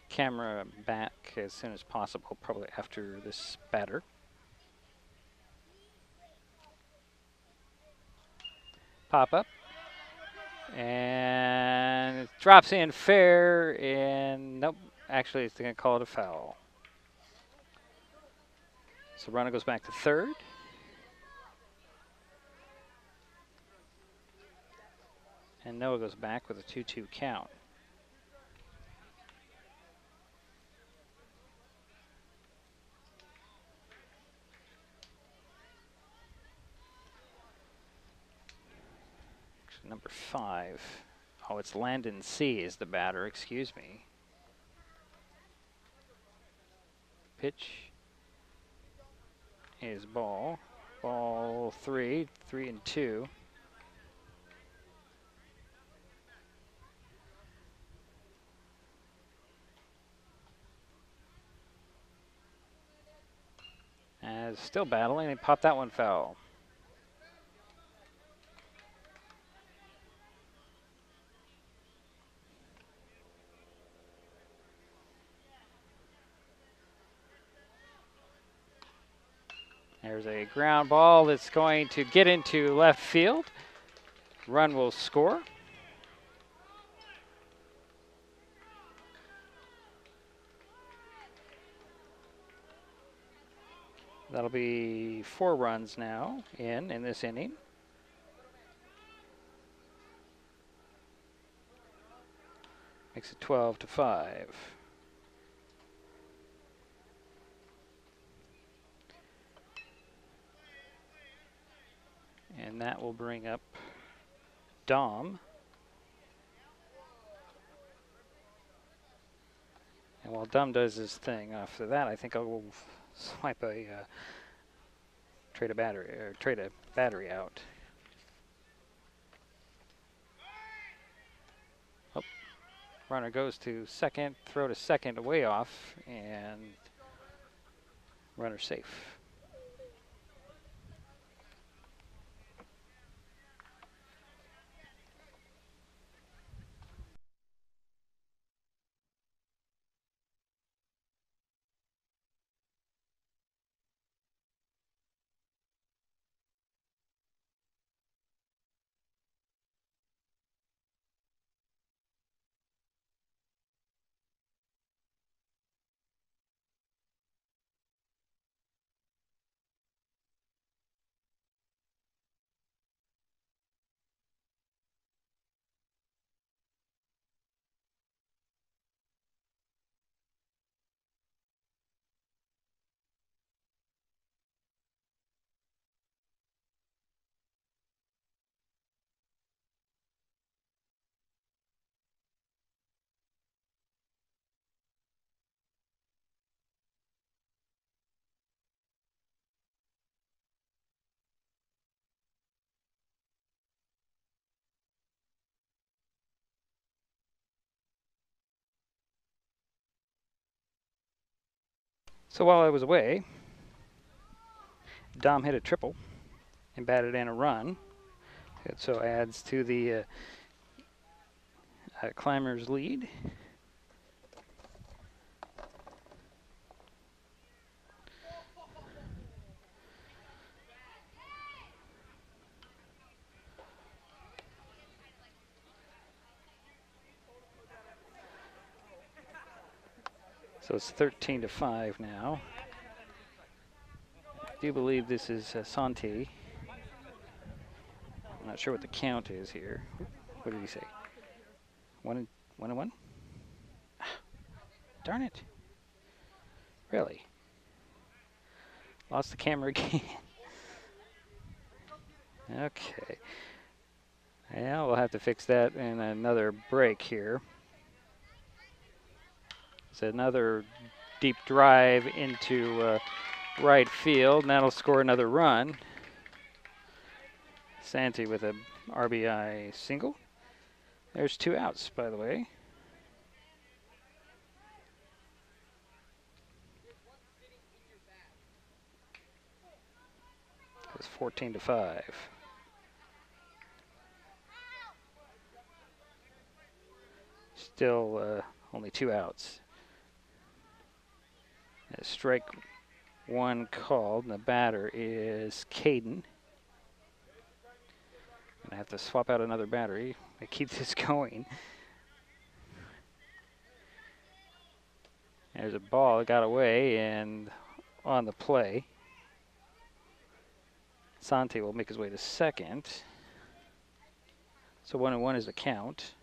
camera back as soon as possible, probably after this batter. Pop up. And it drops in fair, and nope, actually it's going to call it a foul. So runner goes back to third. And Noah goes back with a 2-2 count. Number 5. Oh, it's Landon C. is the batter, excuse me. Pitch is ball. Ball 3, 3 and 2. As still battling, they popped that one foul. There's a ground ball that's going to get into left field. Run will score. That'll be 4 runs now in this inning. Makes it 12-5. And that will bring up Dom. And while Dom does his thing after that, I think I will swipe a trade a battery out. Oh, runner goes to second, throw to second, way off, and runner safe. So while I was away, Dom hit a triple and batted in a run. It so adds to the Climbers' lead. So it's 13-5 now. I do believe this is Santi. I'm not sure what the count is here. What did he say? 1 and 1? Darn it. Really? Lost the camera again. Okay. Yeah, we'll have to fix that in another break here. It's another deep drive into right field, and that'll score another run. Santi with a RBI single. There's 2 outs, by the way. It's 14-5. Still only 2 outs. Strike 1 called, and the batter is Caden. I have to swap out another battery to keep this going. There's a ball that got away and on the play. Santi will make his way to second. So 1-1 is the count.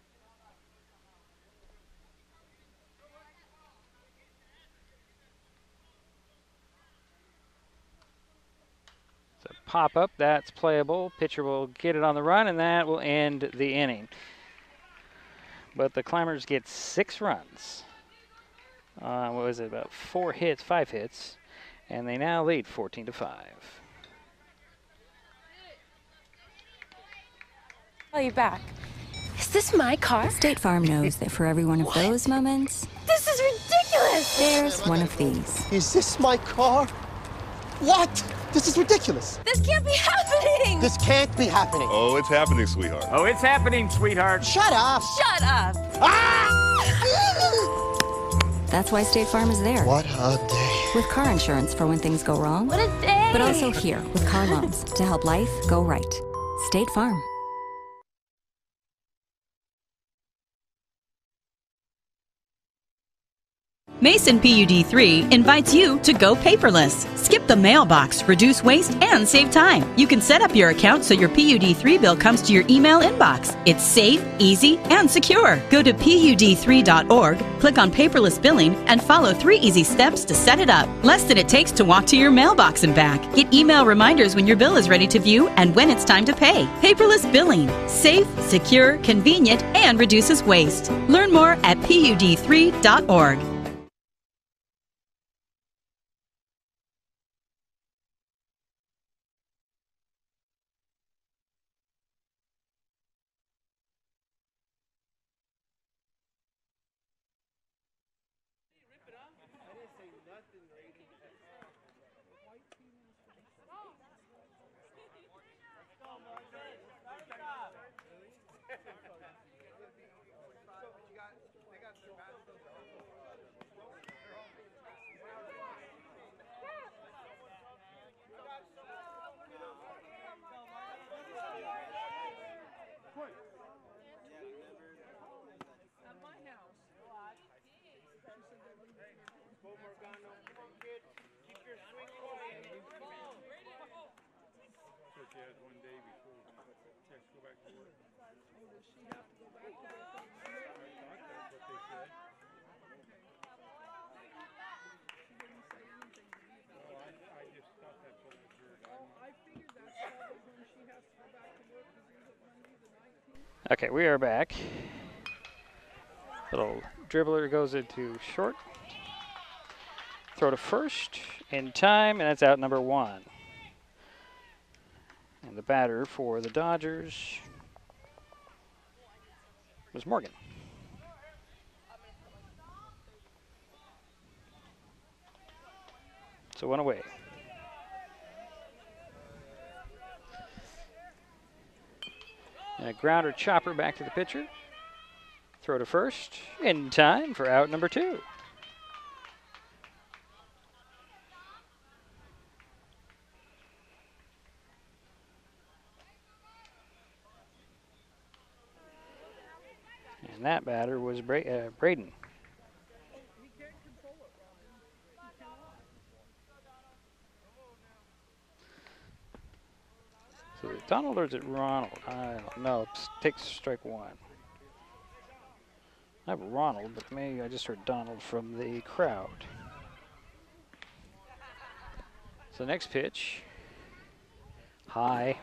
So pop up, that's playable. Pitcher will get it on the run, and that will end the inning. But the Climbers get 6 runs. What was it, about 5 hits, and they now lead 14-5. Call you back. Is this my car? State Farm knows that for every one of those moments, This is ridiculous! there's one of these. Is this my car? What? This is ridiculous. This can't be happening! This can't be happening. Oh, it's happening, sweetheart. Oh, it's happening, sweetheart. Shut up. Shut up! That's why State Farm is there. What a day. With car insurance for when things go wrong. What a day! But also here with car loans to help life go right. State Farm. Mason PUD3 invites you to go paperless. Skip the mailbox, reduce waste, and save time. You can set up your account so your PUD3 bill comes to your email inbox. It's safe, easy, and secure. Go to PUD3.org, click on paperless billing, and follow 3 easy steps to set it up. Less than it takes to walk to your mailbox and back. Get email reminders when your bill is ready to view and when it's time to pay. Paperless billing. Safe, secure, convenient, and reduces waste. Learn more at PUD3.org. Okay, we are back. Little dribbler goes into short. Throw to first in time, and that's out number 1. And the batter for the Dodgers was Morgan. So 1 away. And a grounder chopper back to the pitcher. Throw to first in time for out number 2. And that batter was Braden. So is it Donald or is it Ronald? I don't know. Takes strike 1. I have Ronald, but maybe I just heard Donald from the crowd. So next pitch. High,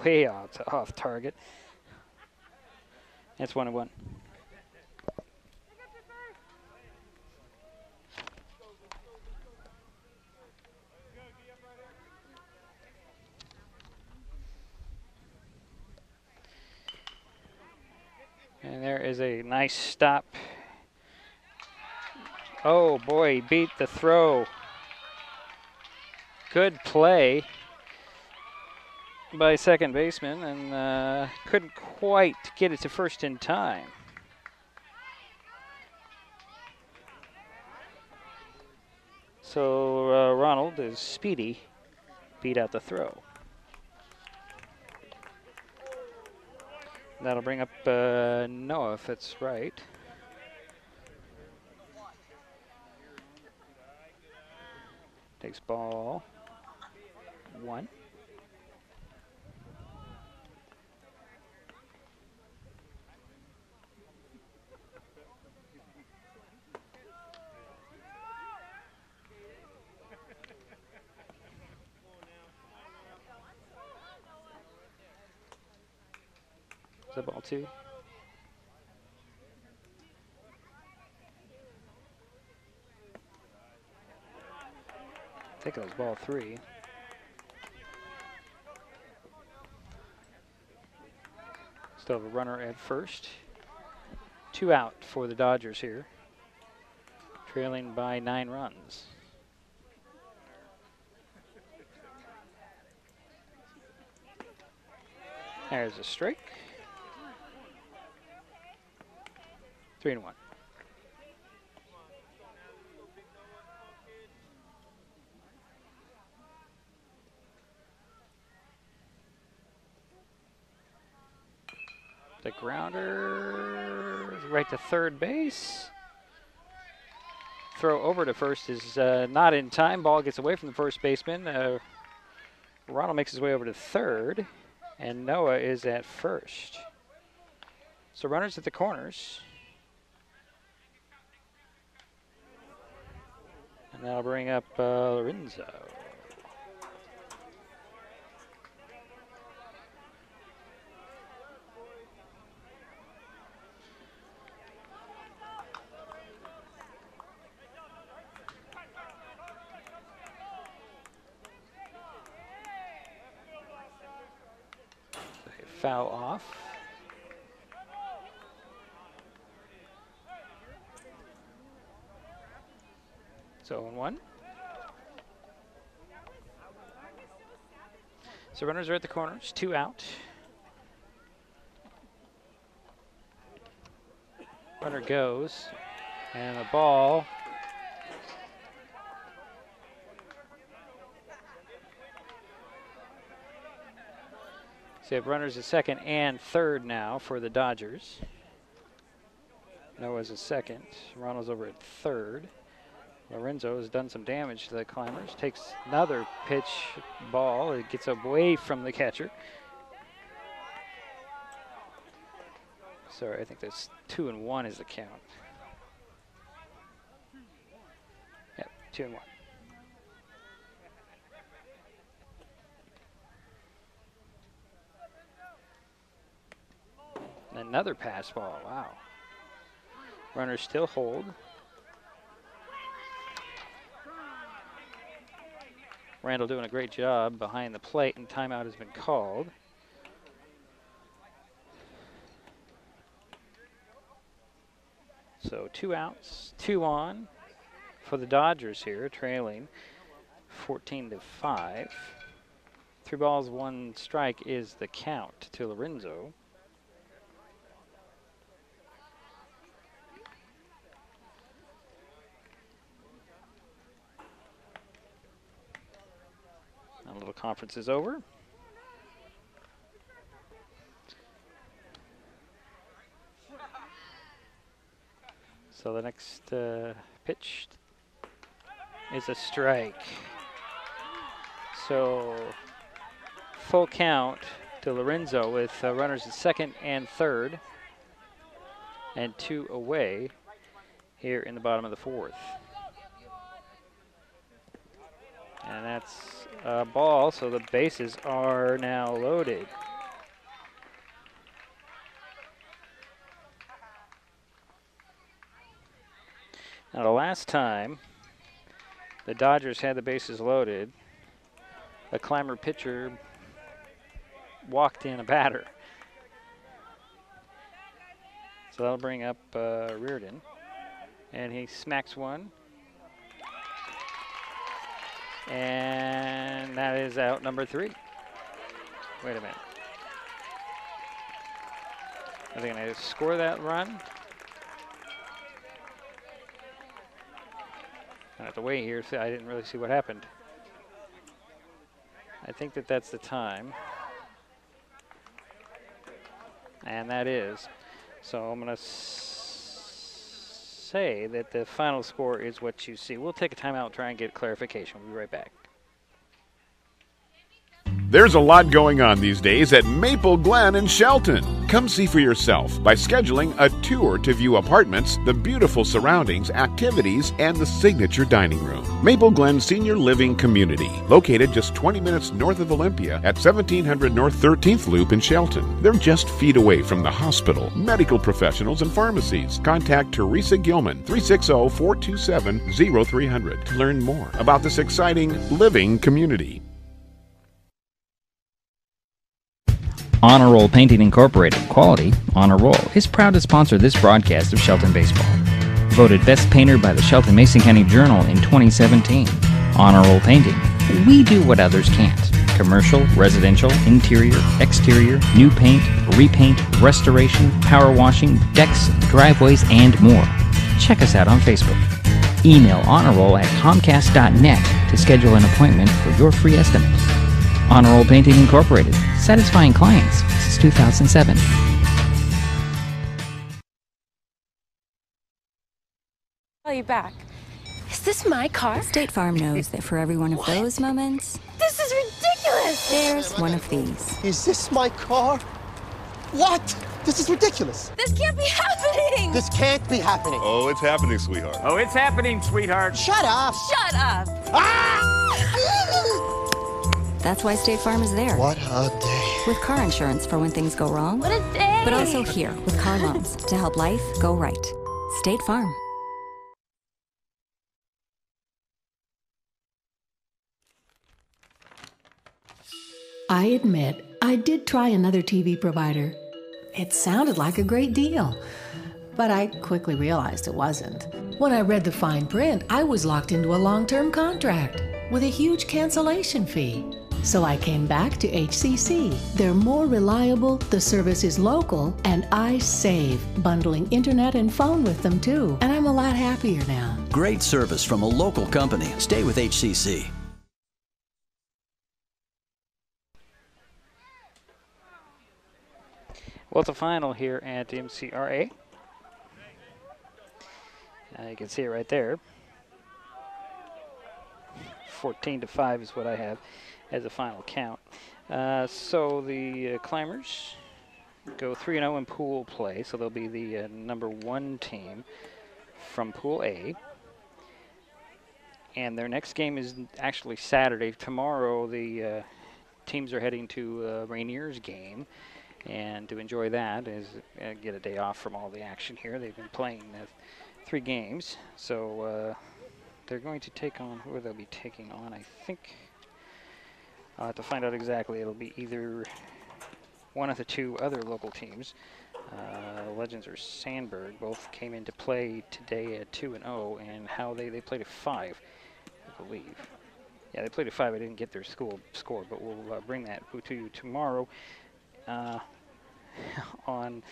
way off target. That's 1-1. And there is a nice stop. Oh boy, beat the throw. Good play by second baseman, and couldn't quite get it to first in time. So Ronald is speedy, beat out the throw. That'll bring up Noah, if it's right. Takes ball 1. Is that ball 2? I think it was ball 3. Still have a runner at first. 2 out for the Dodgers here, trailing by 9 runs. There's a strike. 3-1. The grounder right to third base. Throw over to first is not in time. Ball gets away from the first baseman. Ronald makes his way over to third, and Noah is at first. So runners at the corners. And that'll bring up Lorenzo. Foul off. So 0-1. So runners are at the corners, 2 out. Runner goes, and the ball so you have runners at second and third now for the Dodgers. Noah's at second. Ronald's over at third. Lorenzo has done some damage to the climbers. Takes another pitch ball. It gets away from the catcher. Sorry, I think that's 2-1 is the count. Yep, 2-1. Another pass ball, wow. Runners still hold. Randall doing a great job behind the plate, and timeout has been called. So 2 outs, 2 on for the Dodgers here, trailing 14-5. 3 balls, 1 strike is the count to Lorenzo. A little conference is over. So the next pitch is a strike. So full count to Lorenzo with runners at second and third and 2 away here in the bottom of the 4th. And that's a ball, so the bases are now loaded. Now, the last time the Dodgers had the bases loaded, a Clymer pitcher walked in a batter. So that'll bring up Reardon. And he smacks one. And that is out number 3. Wait a minute. Are they going to score that run? I have to wait here. I didn't really see what happened. I think that that's the time. And that is. So I'm going to say that the final score is what you see. We'll take a timeout and try and get clarification. We'll be right back. There's a lot going on these days at Maple Glen in Shelton. Come see for yourself by scheduling a tour to view apartments, the beautiful surroundings, activities, and the signature dining room. Maple Glen Senior Living Community, located just 20 minutes north of Olympia at 1700 North 13th Loop in Shelton. They're just feet away from the hospital, medical professionals, and pharmacies. Contact Teresa Gilman, 360-427-0300 to learn more about this exciting living community. Honor Roll Painting Incorporated, quality on a roll, is proud to sponsor this broadcast of Shelton Baseball. Voted Best Painter by the Shelton Mason County Journal in 2017. Honor Roll Painting. We do what others can't. Commercial, residential, interior, exterior, new paint, repaint, restoration, power washing, decks, driveways, and more. Check us out on Facebook. Email honorroll@comcast.net to schedule an appointment for your free estimate. Honor Roll Painting Incorporated, satisfying clients since 2007. Call you back. Is this my car? State Farm knows that for every one of those moments, This is ridiculous! there's one of these. Is this my car? What? This is ridiculous. This can't be happening! This can't be happening. Oh, it's happening, sweetheart. Oh, it's happening, sweetheart. Shut up. Shut up! That's why State Farm is there. What a day. With car insurance for when things go wrong. What a day! But also here with car loans to help life go right. State Farm. I admit, I did try another TV provider. It sounded like a great deal, but I quickly realized it wasn't. When I read the fine print, I was locked into a long-term contract with a huge cancellation fee. So I came back to HCC. They're more reliable, the service is local, and I save, bundling internet and phone with them too. And I'm a lot happier now. Great service from a local company. Stay with HCC. Well, it's a final here at MCRA. You can see it right there. 14-5 is what I have as a final count. So the Climbers go 3-0 in pool play, so they'll be the number 1 team from Pool A. And their next game is actually Saturday. Tomorrow the teams are heading to Rainier's game. And to enjoy that is get a day off from all the action here. They've been playing 3 games. So they're going to take on, who they'll be taking on, I think. I'll have to find out exactly. It'll be either one of the 2 other local teams. Legends or Sandberg both came into play today at 2-0, and how they played at 5, I believe. Yeah, they played at 5. I didn't get their score, but we'll bring that to you tomorrow on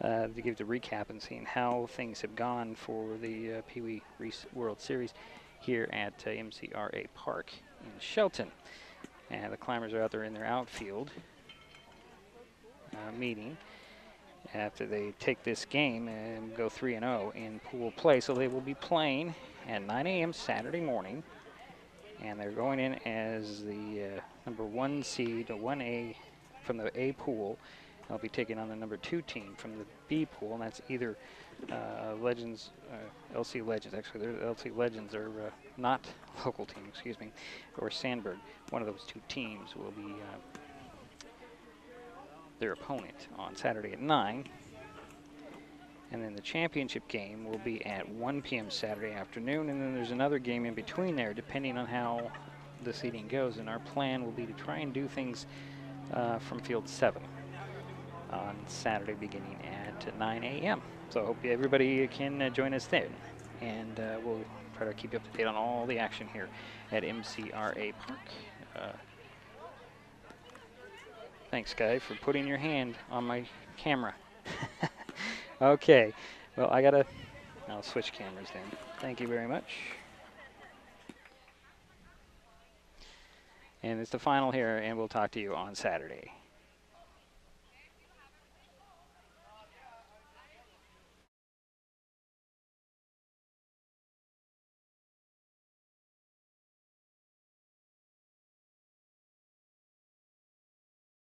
to give the recap and seeing how things have gone for the Pee Wee Reese World Series here at MCRA Park in Shelton. And the Climbers are out there in their outfield meeting after they take this game and go 3-0 in pool play. So they will be playing at 9 a.m. Saturday morning, and they're going in as the number 1 seed, a 1A from the A pool. They'll be taking on the number 2 team from the B pool, and that's either Legends, LC Legends. Actually, the LC Legends are not local team, excuse me, or Sandberg. One of those 2 teams will be their opponent on Saturday at 9. And then the championship game will be at 1 p.m. Saturday afternoon, and then there's another game in between there, depending on how the seating goes. And our plan will be to try and do things from Field 7 on Saturday beginning at 9 a.m. So I hope everybody can join us then. And we'll try to keep you up to date on all the action here at MCRA Park. Thanks, Guy, for putting your hand on my camera. Okay, well, I'll switch cameras then. Thank you very much. And it's the final here, and we'll talk to you on Saturday.